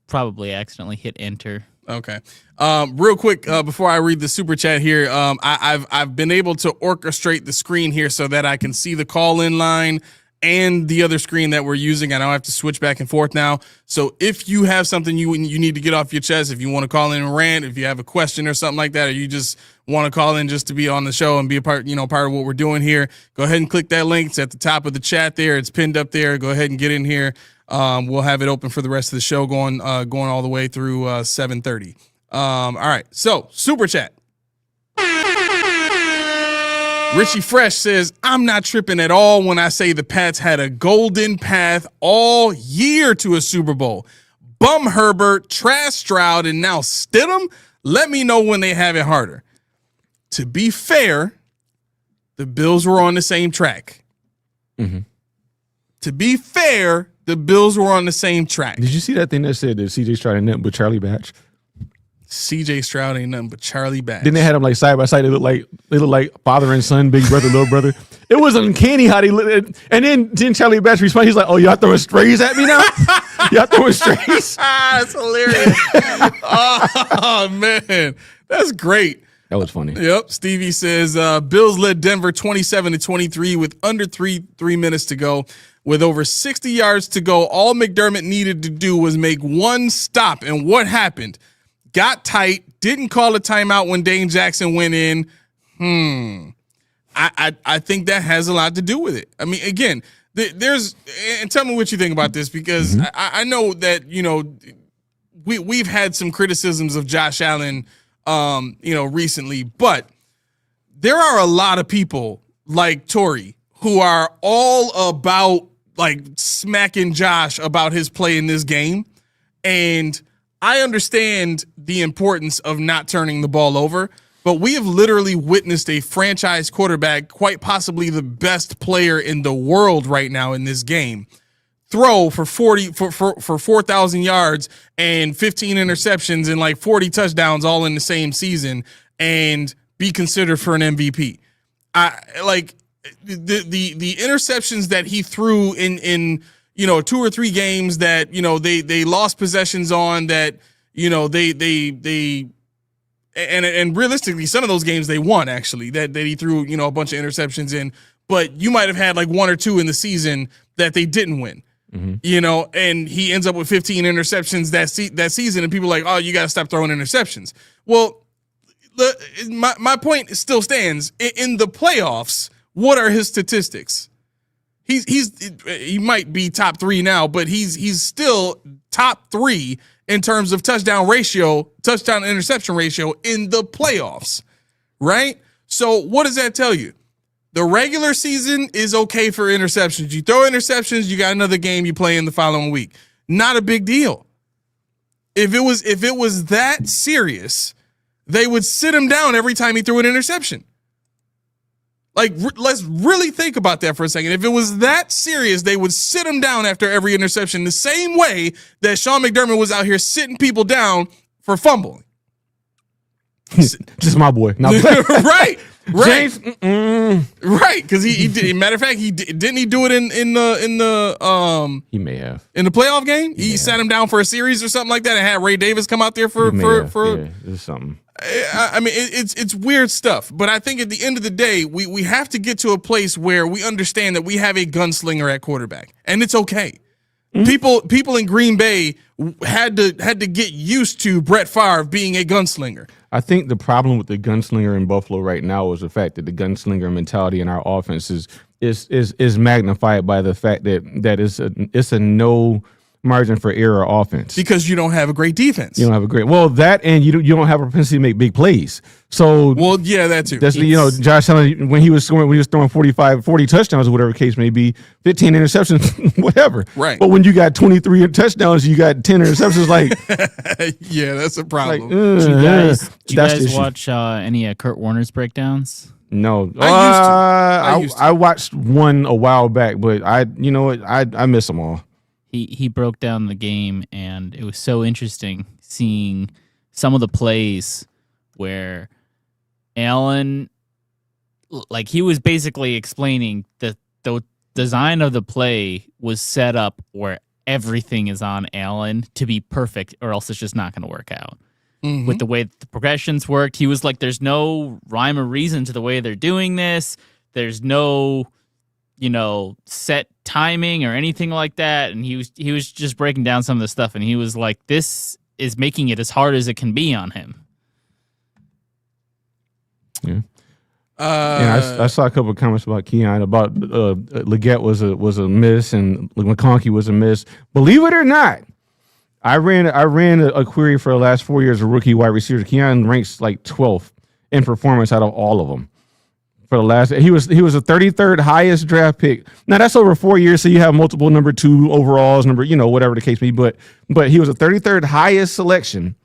probably accidentally hit enter. Okay. Real quick, before I read the super chat here, I've been able to orchestrate the screen here so that I can see the call-in line and the other screen that we're using. I don't have to switch back and forth now. So if you have something you need to get off your chest, if you want to call in and rant, if you have a question or something like that, or you just want to call in just to be on the show and be a part of what we're doing here, go ahead and click that link. It's at the top of the chat there. It's pinned up there. Go ahead and get in here. We'll have it open for the rest of the show going all the way through 7:30. All right. So super chat. Richie Fresh says, I'm not tripping at all when I say the Pats had a golden path all year to a Super Bowl. Bum Herbert, trash Stroud, and now Stidham. Let me know when they have it harder. To be fair, the Bills were on the same track. Mm-hmm. To be fair, the Bills were on the same track. Did you see that thing that said that CJ Stroud ain't nothing but Charlie Batch? CJ Stroud ain't nothing but Charlie Batch. Then they had them like side by side. They look like father and son, big brother, little brother. It was uncanny how they looked. And then Charlie Batch responded. He's like, "Oh, y'all throwing strays at me now? Y'all throwing strays?" That's hilarious. Oh man, that's great. That was funny. Yep. Stevie says Bills led Denver 27-23 with under three minutes to go. With over 60 yards to go, all McDermott needed to do was make one stop. And what happened? Got tight, didn't call a timeout when Dane Jackson went in. I think that has a lot to do with it. I mean, again, there's, and tell me what you think about this, because I know that, you know, we've had some criticisms of Josh Allen, you know, recently, but there are a lot of people like Tori who are all about like smacking Josh about his play in this game. And I understand the importance of not turning the ball over, but we have literally witnessed a franchise quarterback, quite possibly the best player in the world right now in this game, throw for 4,000 yards and 15 interceptions and like 40 touchdowns all in the same season and be considered for an MVP. The interceptions that he threw in you know 2 or 3 games that, you know, they lost possessions on, that, you know, and realistically some of those games they won, actually, that he threw, you know, a bunch of interceptions in, but you might have had like 1 or 2 in the season that they didn't win. You know, and he ends up with 15 interceptions that season, and people are like, oh, you got to stop throwing interceptions. Well, my point still stands. In the playoffs, what are his statistics? He might be top 3 now, but he's still top 3 in terms of touchdown interception ratio in the playoffs, right? So what does that tell you? The regular season is okay for interceptions. You throw interceptions, you got another game you play in the following week. Not a big deal. If it was that serious, they would sit him down every time he threw an interception. Like, let's really think about that for a second. If it was that serious, they would sit him down after every interception, the same way that Sean McDermott was out here sitting people down for fumbling. Just my boy. Right. James, right, because he did. Matter of fact, didn't he do it in the he may have in the playoff game. He sat him down for a series or something like that, and had Ray Davis come out there for something. I mean, it's weird stuff, but I think at the end of the day, we have to get to a place where we understand that we have a gunslinger at quarterback, and it's okay. People in Green Bay had to get used to Brett Favre being a gunslinger. I think the problem with the gunslinger in Buffalo right now is the fact that the gunslinger mentality in our offense is magnified by the fact that it's a no margin for error offense, because you don't have a great defense. You don't have a great that, and you don't have a propensity to make big plays. So yeah, that too. That's Josh Allen when he was throwing 40 touchdowns or whatever the case may be, 15 interceptions, whatever. Right. But when you got 23 touchdowns, you got 10 interceptions. Like, yeah, that's a problem. Do you guys watch any of Kurt Warner's breakdowns? No, I used to. I watched one a while back, but I miss them all. He broke down the game, and it was so interesting seeing some of the plays where Allen, like, he was basically explaining that the design of the play was set up where everything is on Allen to be perfect, or else it's just not going to work out. With the way the progressions worked, he was like, there's no rhyme or reason to the way they're doing this. There's no, set timing or anything like that. And he was just breaking down some of the stuff, and he was like, this is making it as hard as it can be on him. Yeah. I saw a couple of comments about Keon about Leggett was a miss and McConkey was a miss. Believe it or not, I ran a query for the last 4 years of rookie wide receivers. Keon ranks like 12th in performance out of all of them. For the last, he was the 33rd highest draft pick. Now that's over 4 years, so you have multiple number 2 overalls, whatever the case may be. But he was the 33rd highest selection.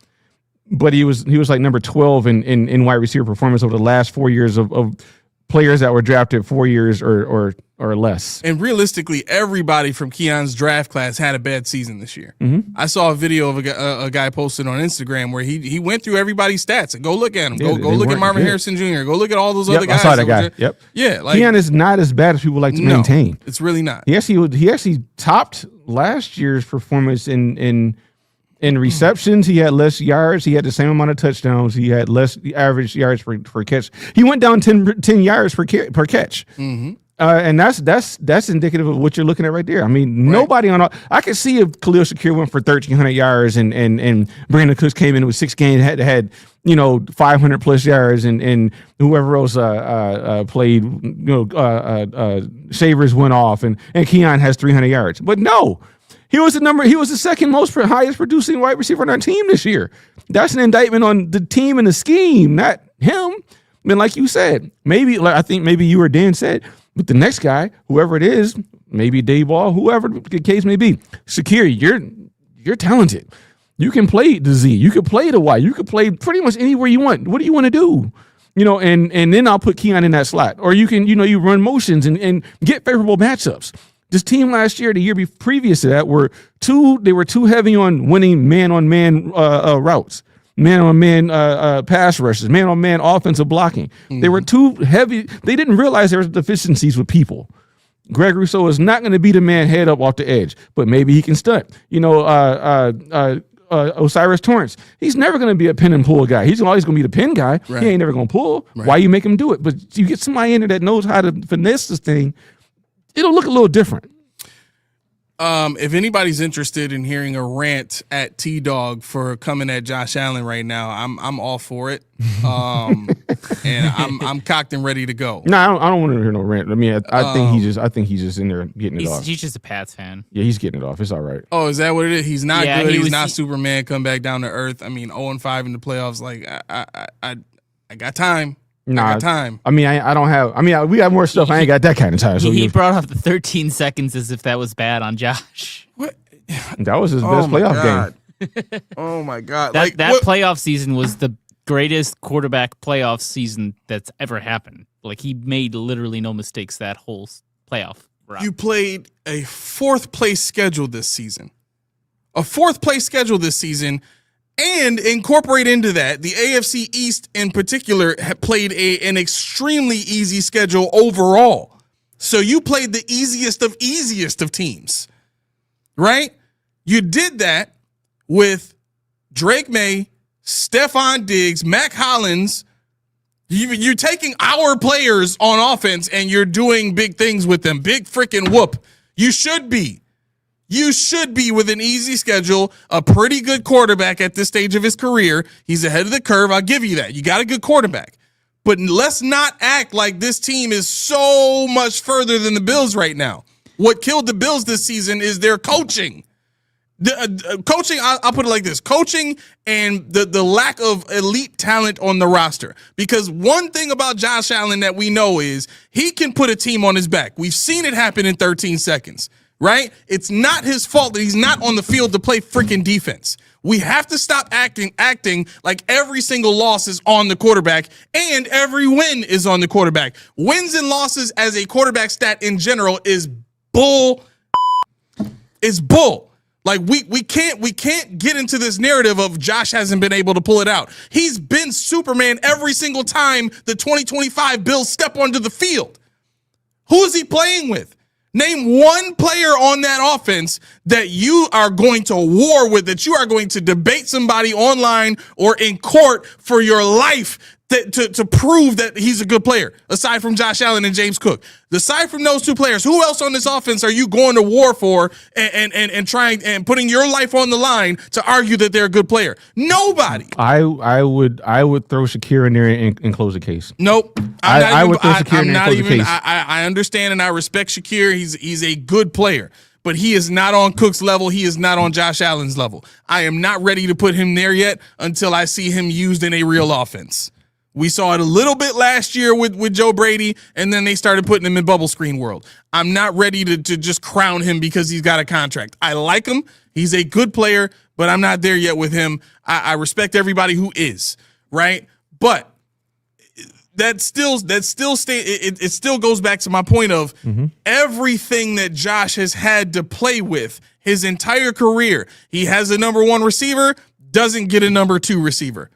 But he was like number 12 in wide receiver performance over the last 4 years of players that were drafted 4 years or less. And realistically, everybody from Keon's draft class had a bad season this year. Mm-hmm. I saw a video of a guy posted on Instagram where he went through everybody's stats and go look at him. Go look at Marvin Harrison Jr. Go look at all those other guys. I saw that guy. Yep. Yeah. Like, Keon is not as bad as people like to maintain. It's really not. He actually topped last year's performance in receptions. He had less yards. He had the same amount of touchdowns. He had less average yards per catch. He went down 10 yards per catch. Mm-hmm. And that's indicative of what you're looking at right there. I mean, nobody on all. I could see if Khalil Shakir went for 1,300 yards and Brandon Cooks came in with 6 games, had 500 plus yards, and whoever else played, Shavers went off, and Keon has 300 yards. But no, he was the second most highest producing wide receiver on our team this year. That's an indictment on the team and the scheme, not him. I mean, like you said, I think maybe you or Dan said, but the next guy, whoever it is, maybe Daboll, whoever the case may be, Shakir, you're talented. You can play the Z. You can play the Y. You can play pretty much anywhere you want. What do you want to do? And then I'll put Keon in that slot. Or you can, you run motions and get favorable matchups. This team last year, the year previous to that, were too heavy on winning man-on-man routes. Man-on-man pass rushes, man-on-man offensive blocking. Mm-hmm. They were too heavy. They didn't realize there was deficiencies with people. Greg Rousseau is not going to beat a man head up off the edge, but maybe he can stunt. Osiris Torrance, he's never going to be a pin and pull guy. He's always going to be the pin guy. Right. He ain't never going to pull. Right. Why you make him do it? But you get somebody in there that knows how to finesse this thing, it'll look a little different. If anybody's interested in hearing a rant at T-Dog for coming at Josh Allen right now, I'm all for it. And I'm cocked and ready to go. No, I don't want to hear no rant. I mean, I think he's just in there getting it off. He's just a Pats fan. Yeah, he's getting it off. It's all right. Oh, is that what it is? He's not good. He's not Superman. Come back down to earth. I mean, 0-5 in the playoffs. Like I got time. Nah, I got time. I mean, I don't have. I mean, we got more stuff. I ain't got that kind of time. So he brought up the 13 seconds as if that was bad on Josh. What? That was his best playoff game. Oh my God! That playoff season was the greatest quarterback playoff season that's ever happened. Like, he made literally no mistakes that whole playoff round. You played a 4th place schedule this season. A 4th place schedule this season. And incorporate into that, the AFC East in particular played an extremely easy schedule overall. So you played the easiest of teams, right? You did that with Drake May, Stephon Diggs, Mac Hollins. You're taking our players on offense and you're doing big things with them. Big freaking whoop. You should be. You should be with an easy schedule, a pretty good quarterback at this stage of his career. He's ahead of the curve. I'll give you that. You got a good quarterback. But let's not act like this team is so much further than the Bills right now. What killed the Bills this season is their coaching. The coaching, I'll put it like this. Coaching and the lack of elite talent on the roster. Because one thing about Josh Allen that we know is he can put a team on his back. We've seen it happen in 13 seconds. Right? It's not his fault that he's not on the field to play freaking defense. We have to stop acting like every single loss is on the quarterback and every win is on the quarterback. Wins and losses as a quarterback stat in general is bull. It's bull. Like we can't get into this narrative of Josh hasn't been able to pull it out. He's been Superman every single time the 2025 Bills step onto the field. Who is he playing with? Name one player on that offense that you are going to war with, that you are going to debate somebody online or in court for your life to prove that he's a good player, aside from Josh Allen and James Cook. Aside from those 2 players, who else on this offense are you going to war for and trying and putting your life on the line to argue that they're a good player? Nobody. I would throw Shakir in there and close the case. Nope. I would throw Shakir in there and close the case. I understand and I respect Shakir. He's a good player. But he is not on Cook's level. He is not on Josh Allen's level. I am not ready to put him there yet until I see him used in a real offense. We saw it a little bit last year with Joe Brady, and then they started putting him in bubble screen world. I'm not ready to just crown him because he's got a contract. I like him. He's a good player, but I'm not there yet with him. I respect everybody who is, right? But that still it still goes back to my point of everything that Josh has had to play with his entire career. He has a number 1 receiver, doesn't get a number 2 receiver.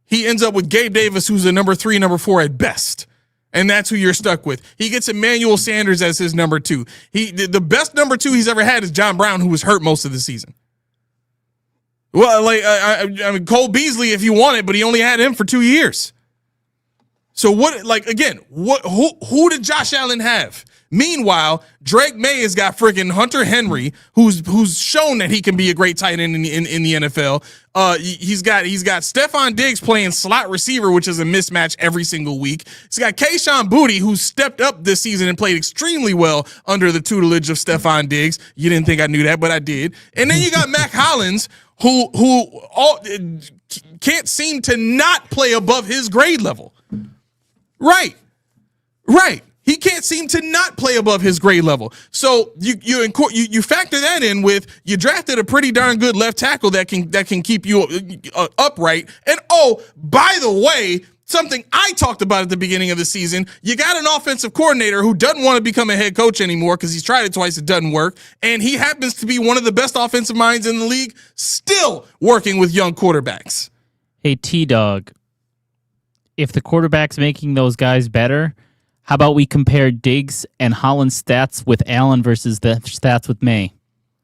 He ends up with Gabe Davis, who's a number 3, number 4 at best. And that's who you're stuck with. He gets Emmanuel Sanders as his number 2. The best number 2 he's ever had is John Brown, who was hurt most of the season. Well, like I mean, Cole Beasley, if you want it, but he only had him for 2 years. So what? Like again, who did Josh Allen have? Meanwhile, Drake May has got freaking Hunter Henry, who's shown that he can be a great tight end in the NFL. He's got Stephon Diggs playing slot receiver, which is a mismatch every single week. He's got Kayshon Boutte, who stepped up this season and played extremely well under the tutelage of Stephon Diggs. You didn't think I knew that, but I did. And then you got Mac Hollins, who can't seem to not play above his grade level. Right. He can't seem to not play above his grade level. So you factor that in with you drafted a pretty darn good left tackle that can keep you upright. And oh, by the way, something I talked about at the beginning of the season, you got an offensive coordinator who doesn't want to become a head coach anymore because he's tried it twice, it doesn't work. And he happens to be one of the best offensive minds in the league, still working with young quarterbacks. Hey, T-Dog, if the quarterback's making those guys better, how about we compare Diggs and Holland's stats with Allen versus the stats with May?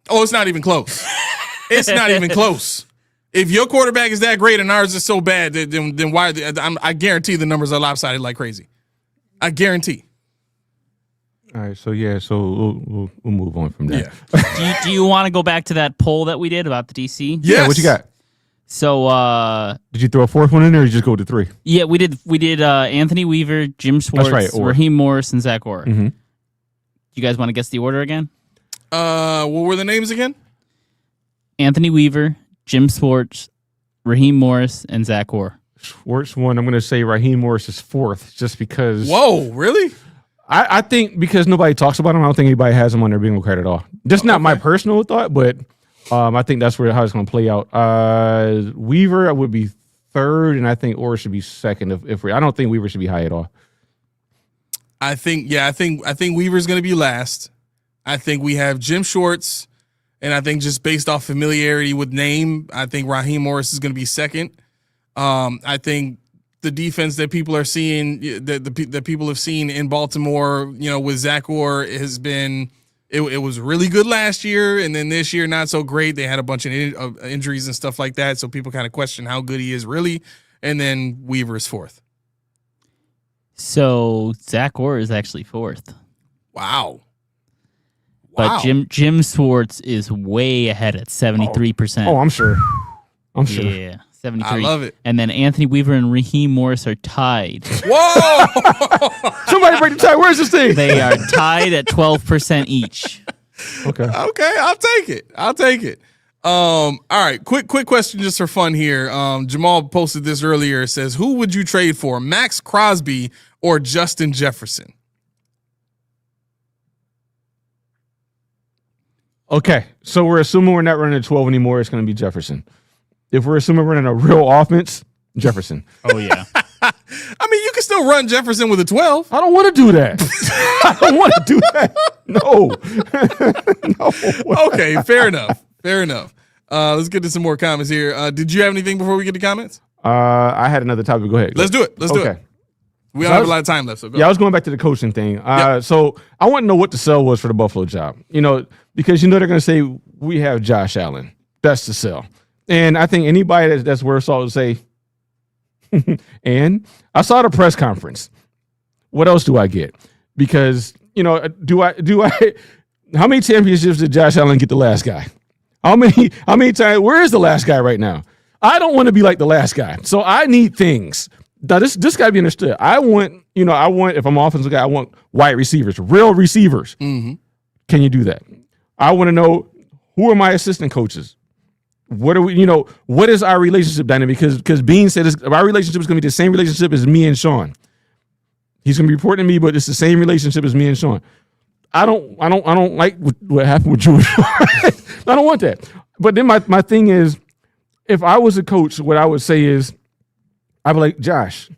Oh, it's not even close. It's not even close. If your quarterback is that great and ours is so bad, then why? I guarantee the numbers are lopsided like crazy. I guarantee. All right, so we'll move on from that. Yeah. Do you want to go back to that poll that we did about the DC? Yes. Yeah, what you got? So, did you throw a 4th one in there, or did you just go to 3? yeah, we did Anthony Weaver, Jim Schwartz, That's right, Orr. Raheem Morris, and Zach Orr. Mm-hmm. You guys want to guess the order again? What were the names again? Anthony Weaver, Jim Schwartz, Raheem Morris, and Zach Orr. Schwartz won. I'm going to say Raheem Morris is 4th, just because. Whoa, really? I think because nobody talks about him, I don't think anybody has him on their bingo card at all. Just not my personal thought, but I think that's how it's going to play out. Weaver would be 3rd, and I think Orr should be 2nd. I don't think Weaver should be high at all. I think Weaver's going to be last. I think we have Jim Schwartz, and I think just based off familiarity with name, I think Raheem Morris is going to be 2nd. I think the defense that people are seeing, that people have seen in Baltimore, with Zach Orr has been. It was really good last year, and then this year not so great. They had a bunch of injuries and stuff like that, so people kind of question how good he is really. And then Weaver is 4th. So Zach Orr is actually 4th. Wow. But Jim Schwartz is way ahead at 73%. Oh, I'm sure. Yeah, 73. I love it. And then Anthony Weaver and Raheem Morris are tied. Whoa! Somebody break the tie. Where's this thing? They are tied at 12% each. Okay, I'll take it. All right, quick question just for fun here. Jamal posted this earlier. It says, who would you trade for, Max Crosby or Justin Jefferson? Okay, so we're assuming we're not running a 12 anymore. It's going to be Jefferson. If we're assuming we're running a real offense, Jefferson. Oh, yeah. I mean, you can still run Jefferson with a 12. I don't want to do that. I don't want to do that. No. No. Okay, fair enough. Let's get to some more comments here. Did you have anything before we get to comments? I had another topic. Go ahead. Let's do it. We don't have a lot of time left. So go. Yeah, I was going back to the coaching thing. So I want to know what the sell was for the Buffalo job. Because they're going to say, we have Josh Allen. That's the sell. And I think anybody that's worth salt would say, and I saw the press conference. What else do I get? Because, do I how many championships did Josh Allen get the last guy? How many times, where is the last guy right now? I don't want to be like the last guy. So I need things. Now this got to be understood. I want, if I'm an offensive guy, I want wide receivers, real receivers. Mm-hmm. Can you do that? I want to know, who are my assistant coaches? What are we, what is our relationship dynamic? Because Beane said our relationship is going to be the same relationship as me and Sean. He's going to be reporting to me, but it's the same relationship as me and Sean. I don't like what happened with Jewish. I don't want that. But then my thing is, if I was a coach, what I would say is, I'd be like, Josh,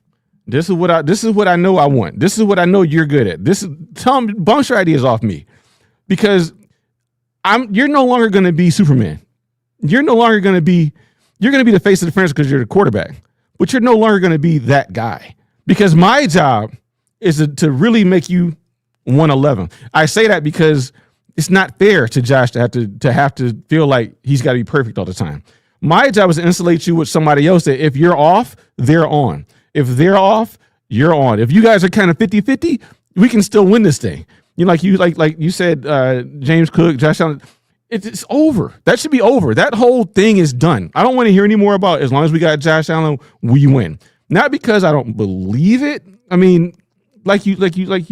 This is what I know I want. This is what I know you're good at. Bounce your ideas off me, because you're no longer going to be Superman. You're going to be the face of the franchise because you're the quarterback, but you're no longer going to be that guy, because my job is to really make you 111. I say that because it's not fair to Josh to have to feel like he's got to be perfect all the time. My job is to insulate you with somebody else that if you're off, they're on. If they're off, you're on. If you guys are kind of 50-50, we can still win this thing. Like you said, James Cook, Josh Allen, it's over. That should be over. That whole thing is done. I don't want to hear any more about it. As long as we got Josh Allen, we win. Not because I don't believe it. I mean, like you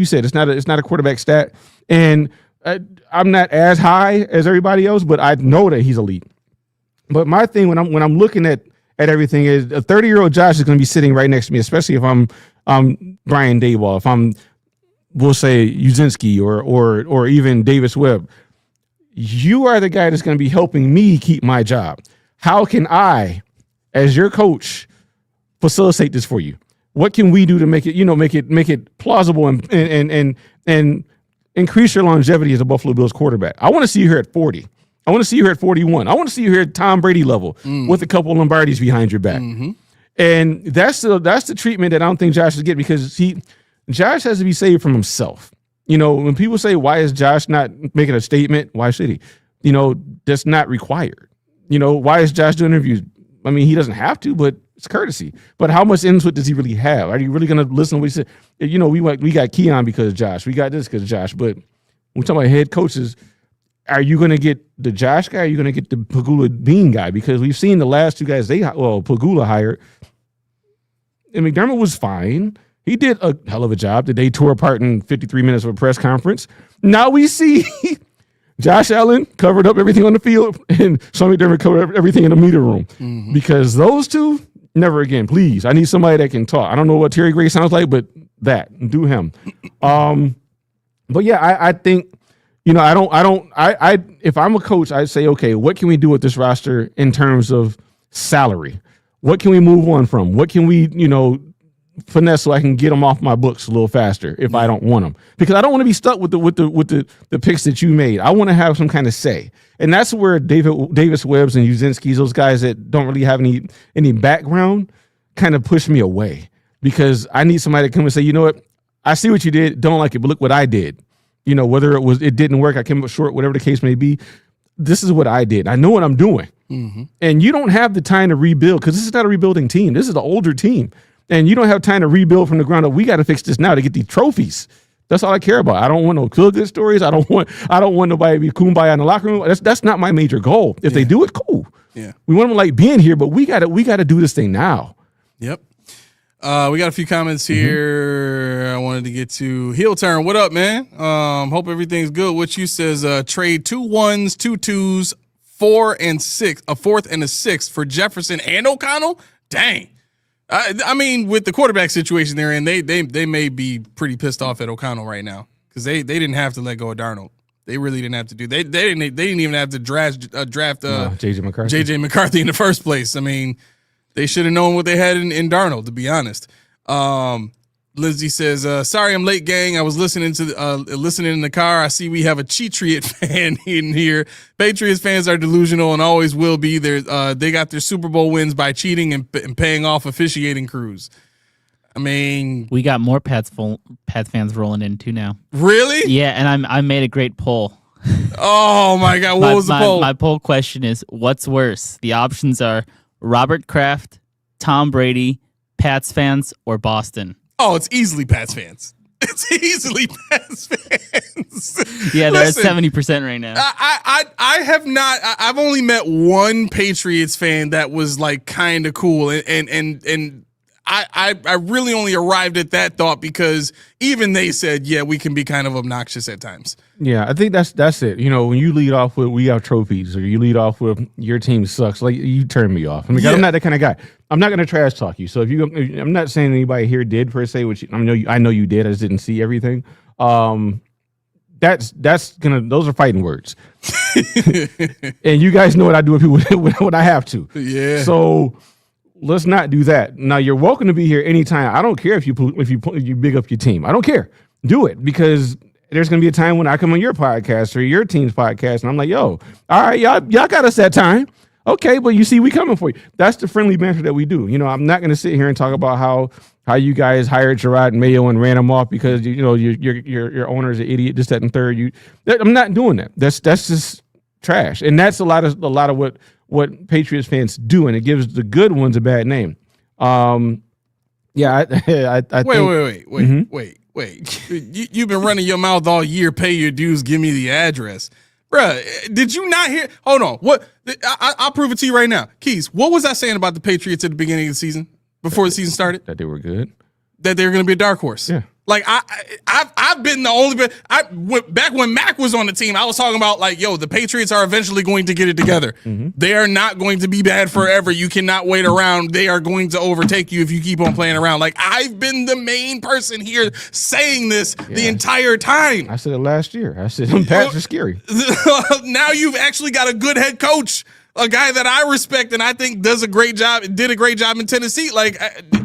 said, it's not a quarterback stat, and I'm not as high as everybody else, but I know that he's elite. But my thing when I'm looking at everything is a 30-year-old Josh is going to be sitting right next to me, especially if I'm Brian Daboll, if I'm, we'll say, Uzinski or even Davis Webb. You are the guy that's going to be helping me keep my job. How can I, as your coach, facilitate this for you? What can we do to make it plausible and increase your longevity as a Buffalo Bills quarterback? I want to see you here at 40. I want to see you here at 41. I want to see you here at Tom Brady level with a couple of Lombardis behind your back. Mm-hmm. And that's the treatment that I don't think Josh is getting, because Josh has to be saved from himself. When people say, why is Josh not making a statement? Why should he? That's not required. Why is Josh doing interviews? I mean, he doesn't have to, but it's courtesy. But how much input does he really have? Are you really going to listen to what he said? We got Keon because of Josh. We got this because of Josh. But we're talking about head coaches. Are you going to get the Josh guy? Or are you going to get the Pagula Beane guy? Because we've seen the last two guys Pagula hired. And McDermott was fine. He did a hell of a job that they tore apart in 53 minutes of a press conference. Now we see Josh Allen covered up everything on the field, and Sean McDermott covered up everything in the media room. Mm-hmm. Because those two, never again, please. I need somebody that can talk. I don't know what Terry Gray sounds like, but do him. But yeah, I think, if I'm a coach, I'd say, okay, what can we do with this roster in terms of salary? What can we move on from? What can we, finesse so I can get them off my books a little faster if I don't want them, because I don't want to be stuck with the picks that you made. I want to have some kind of say, and that's where Davis Webbs and Uzinski's, those guys that don't really have any background, kind of push me away, because I need somebody to come and say, you know what, I see what you did, don't like it, but look what I did. Whether it didn't work, I came up short, whatever the case may be. This is what I did. I know what I'm doing, and you don't have the time to rebuild, because this is not a rebuilding team. This is an older team. And you don't have time to rebuild from the ground up. We got to fix this now to get these trophies. That's all I care about. I don't want no good stories. I don't want nobody to be kumbaya in the locker room. That's not my major goal. If they do it, cool. Yeah, we want them like being here, but we got to do this thing now. Yep. We got a few comments here. I wanted to get to Heel Turn. What up, man? Hope everything's good. What you says? Trade 2 1s, 2 2s, 4 and 6, a 4th and a 6th for Jefferson and O'Connell. Dang. I mean, with the quarterback situation they're in, they may be pretty pissed off at O'Connell right now, because they didn't have to let go of Darnold. They really didn't have to do. They didn't even have to draft JJ McCarthy in the first place. I mean, they should have known what they had in Darnold, to be honest. Lindsay says, "Sorry, I'm late, gang. I was listening in the car. I see we have a Cheatriot fan in here. Patriots fans are delusional and always will be. They got their Super Bowl wins by cheating and paying off officiating crews. I mean, we got more Pats fans rolling in too now. Really? Yeah, and I made a great poll. Oh my God! What was the poll? My poll question is, what's worse? The options are Robert Kraft, Tom Brady, Pats fans, or Boston. Oh, it's easily Pats fans. It's easily Pats fans. Yeah, they're at 70% right now. I have not. I've only met one Patriots fan that was like kind of cool, and I really only arrived at that thought because even they said, yeah, we can be kind of obnoxious at times. Yeah, I think that's it. When you lead off with "we have trophies" or you lead off with "your team sucks," like, you turn me off. I mean, I'm not that kind of guy. I'm not going to trash talk you. So I'm not saying anybody here did per se, which I know you did. I just didn't see everything. Those are fighting words. And you guys know what I do with people when I have to. Yeah. So let's not do that. Now you're welcome to be here anytime. I don't care if you big up your team. I don't care. Do it, because there's going to be a time when I come on your podcast or your team's podcast and I'm like, yo, all right, y'all got us that time. Okay, but you see, we coming for you. That's the friendly banter that we do. You know, I'm not going to sit here and talk about how you guys hired Gerard Mayo and ran him off because your owner's an idiot, this, that, and third. I'm not doing that. That's just trash, and that's a lot of what Patriots fans do, and it gives the good ones a bad name. I think, wait. You've been running your mouth all year. Pay your dues. Give me the address. Bruh, did you not hear? Hold on. What? I'll prove it to you right now. Keys, what was I saying about the Patriots at the beginning of the season, before the season started? That they were good. That they were going to be a dark horse. Yeah. Like I've been the only bit. Back when Mac was on the team, I was talking about like, yo, the Patriots are eventually going to get it together. Mm-hmm. They are not going to be bad forever. You cannot wait around. They are going to overtake you if you keep on playing around. Like, I've been the main person here saying this the entire time. I said it last year. I said them Pats are scary. Now you've actually got a good head coach, a guy that I respect and I think did a great job in Tennessee. Like,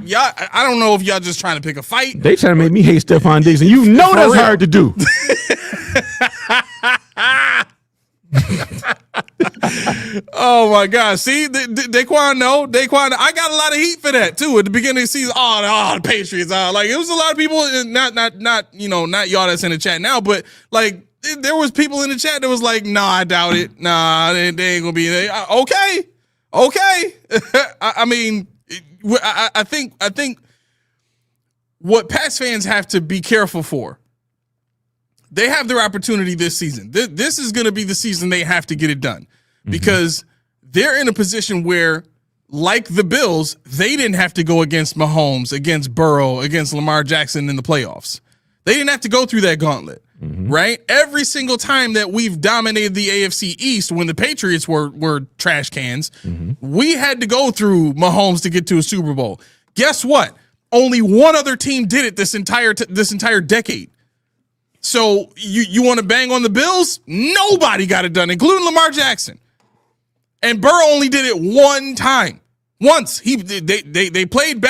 y'all, I don't know if y'all just trying to pick a fight. They trying to make me hate Stephon Diggs, and you know that's hard to do. Oh my God! See, Daquan, I got a lot of heat for that too at the beginning of the season. The Patriots, like it was a lot of people, not y'all that's in the chat now, but like. There was people in the chat that was like, nah, I doubt it. Nah, they ain't gonna be there. Okay. I mean, I think what Pats fans have to be careful for, they have their opportunity this season. This is gonna be the season they have to get it done, because they're in a position where, like the Bills, they didn't have to go against Mahomes, against Burrow, against Lamar Jackson in the playoffs. They didn't have to go through that gauntlet. Right? Every single time that we've dominated the AFC East when the Patriots were trash cans, we had to go through Mahomes to get to a Super Bowl. Guess what? Only one other team did it this entire decade. So you want to bang on the Bills? Nobody got it done, including Lamar Jackson. And Burrow only did it one time. Once. They played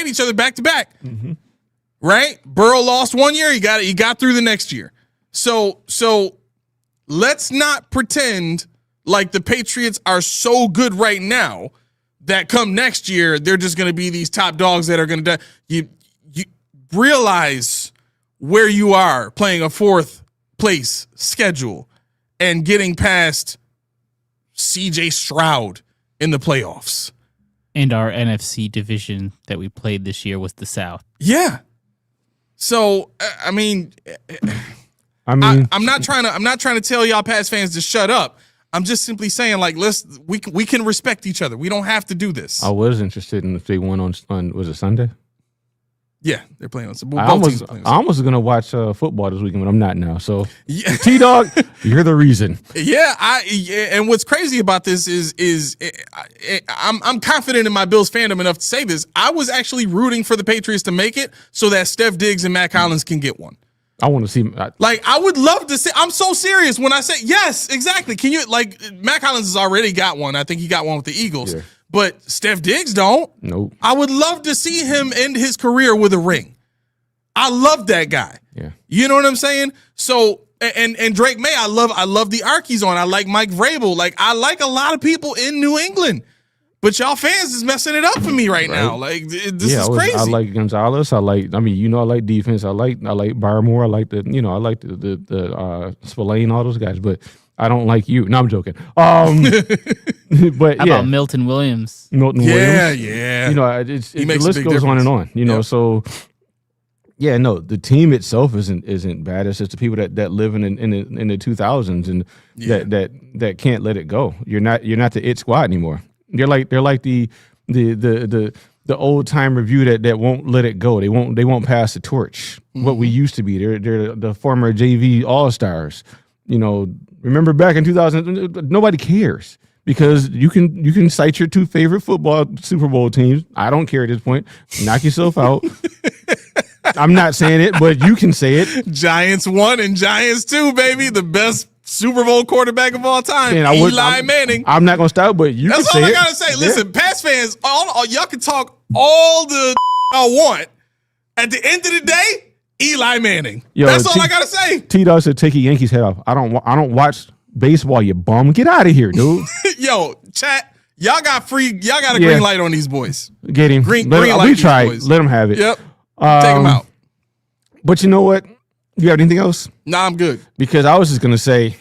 each other back to back. Right? Burrow lost 1 year. He got through the next year. So let's not pretend like the Patriots are so good right now that come next year, they're just going to be these top dogs that are going to you realize where you are playing a fourth place schedule and getting past CJ Stroud in the playoffs. And our NFC division that we played this year was the South. Yeah. So I mean, I'm not trying to tell y'all Pats fans to shut up. I'm just simply saying, like, we can respect each other. We don't have to do this. I was interested in if they won on was it Sunday? Yeah, they're playing on Sunday. I almost was gonna watch football this weekend, but I'm not now. So T-Dog, you're the reason. Yeah, and what's crazy about this is I'm confident in my Bills fandom enough to say this. I was actually rooting for the Patriots to make it so that Steph Diggs and Matt Collins can get one. I want to see. I would love to see. I'm so serious when I say yes, exactly. Can you Matt Collins has already got one. I think he got one with the Eagles. Yeah. But Steph Diggs don't. Nope. I would love to see him end his career with a ring. I love that guy. Yeah. You know what I'm saying? So and Drake May, I love the arc he's on. I like Mike Vrabel. Like, I like a lot of people in New England. But y'all fans is messing it up for me right now. Like, this is crazy. I like Gonzalez. I like defense. I like Barmore. I like the Spillane, all those guys. But I don't like you. No, I'm joking. But how about Milton Williams? Williams. Yeah. You know, the list goes on and on. You know, so yeah, no, the team itself isn't bad. It's just the people that live in the 2000s and that can't let it go. You're not the it squad anymore. They're like the old time review that won't let it go. They won't pass the torch. What we used to be. They're the former JV All-Stars. You know, remember back in 2000, nobody cares because you can cite your two favorite football Super Bowl teams. I don't care at this point. Knock yourself out. I'm not saying it, but you can say it. Giants 1 and Giants 2, baby. The best Super Bowl quarterback of all time, And Eli Manning. I'm not gonna stop, but you That's can all say I gotta it. say. Listen, Pats fans, all y'all can talk all the I want. At the end of the day, Eli Manning. Yo, That's all I gotta say. T-Dog said, "Take your Yankees head off." I don't watch baseball. You bum. Get out of here, dude. Yo, chat. Y'all got a green light on these boys. Get him. Green We light tried. these boys. Let him have it. Yep. Take them out. But you know what? You have anything else? Nah, I'm good. Because I was just gonna say,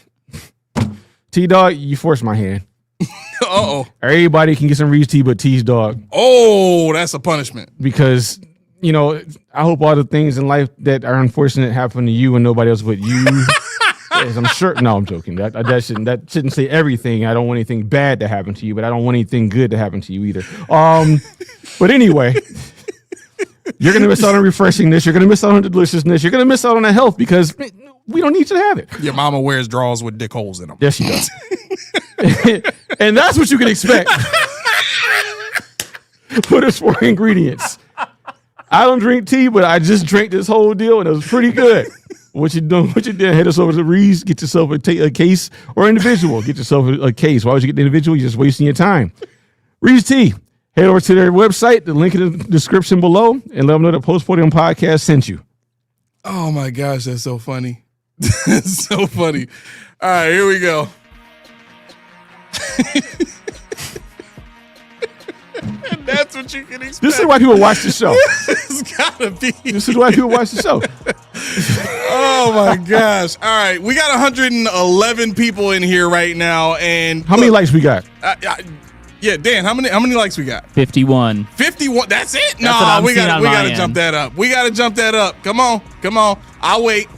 T-Dog, you forced my hand. Uh-oh. Everybody can get some Reese's tea, but T's dog. Oh, that's a punishment. Because, you know, I hope all the things in life that are unfortunate happen to you and nobody else but you. Yes, I'm sure. No, I'm joking. That shouldn't say everything. I don't want anything bad to happen to you, but I don't want anything good to happen to you either. But anyway, you're gonna miss out on refreshingness. You're gonna miss out on the deliciousness. You're gonna miss out on the health because we don't need you to have it. Your mama wears drawers with dick holes in them. Yes, she does. And that's what you can expect. Put us 4 ingredients. I don't drink tea, but I just drank this whole deal and it was pretty good. What you doing? What you did? Head us over to Reeves. Get yourself a case or individual. Get yourself a case. Why would you get the individual? You're just wasting your time. Reeves Tea. Head over to their website. The link in the description below, and let them know the Post Podium Podcast sent you. Oh my gosh, that's so funny. That's so funny. All right, here we go. And that's what you can expect. This is why people watch the show. It's gotta be. This is why people watch the show. Oh my gosh. All right. We got 111 people in here right now. And How many likes we got? Yeah, Dan, how many likes we got? 51. 51. That's it? That's what No, I'm we seeing on got my to end. jump that up. We got to jump that up. Come on. I'll wait.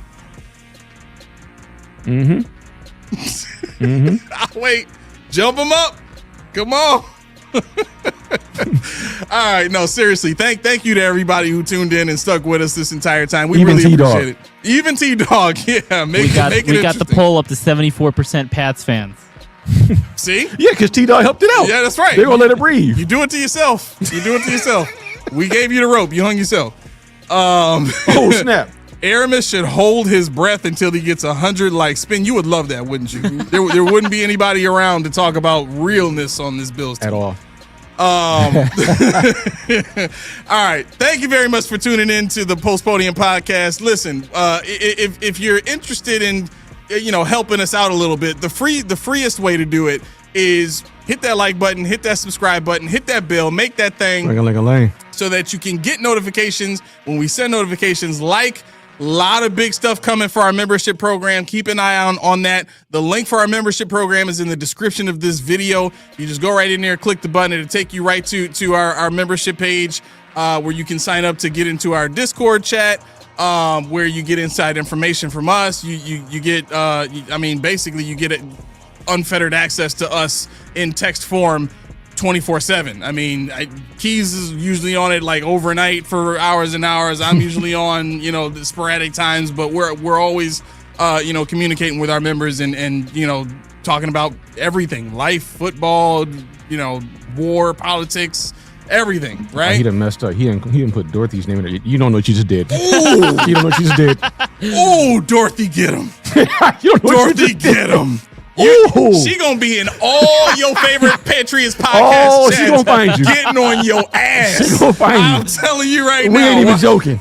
I'll wait. Jump them up. Come on. All right, no, seriously. Thank you to everybody who tuned in and stuck with us this entire time. We Even really T-Dog. appreciate it. Even T-Dog, yeah. We got the interesting. poll up to 74% Pats fans. See? Yeah, because T-Dog helped it out. Yeah, that's right. They're going to let it breathe. You do it to yourself. We gave you the rope. You hung yourself. Oh, snap. Aramis should hold his breath until he gets 100 likes. Spin, you would love that, wouldn't you? There wouldn't be anybody around to talk about realness on this Bills team. At all. All right. Thank you very much for tuning in to the Post Podium Podcast. Listen, if you're interested in helping us out a little bit, the freest way to do it is hit that like button, hit that subscribe button, hit that bell, make that thing Ring-a-ling-a-ling. so that you can get notifications when we send notifications. A lot of big stuff coming for our membership program. Keep an eye on that. The link for our membership program is in the description of this video. You just go right in there, click the button. It'll take you right to our membership page where you can sign up to get into our Discord chat, where you get inside information from us. You get, basically you get unfettered access to us in text form 24/7. I mean, Keys is usually on it like overnight for hours and hours. I'm usually on, the sporadic times, but we're always, communicating with our members and talking about everything, life, football, war, politics, everything, right? He done messed up. He didn't put Dorothy's name in it. You don't know what you just did. Ooh. You don't know what you just did. Oh, Dorothy, get him. You don't know what you Dorothy, just get did. him. Ooh. She gonna be in all your favorite Patriots podcasts. Oh, she chats, gonna find you. getting on your ass. She gonna find you. I'm telling you right We now. ain't even joking.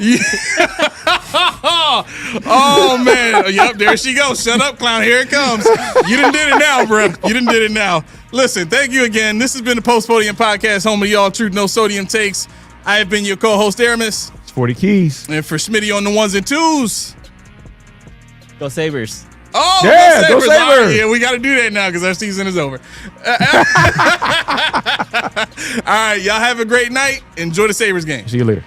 Oh man, yep, there she goes. Shut up, clown. Here it comes. You done did it now, bro. You done did it now. Listen, thank you again. This has been the Post Podium Podcast, home of y'all truth, no sodium takes. I have been your co-host, Aramis. It's 40 Keys. And for Smitty on the ones and twos. Go Sabres. Oh, Yeah, All go right, Sabres. yeah, we got to do that now because our season is over. All right, y'all have a great night. Enjoy the Sabres game. See you later.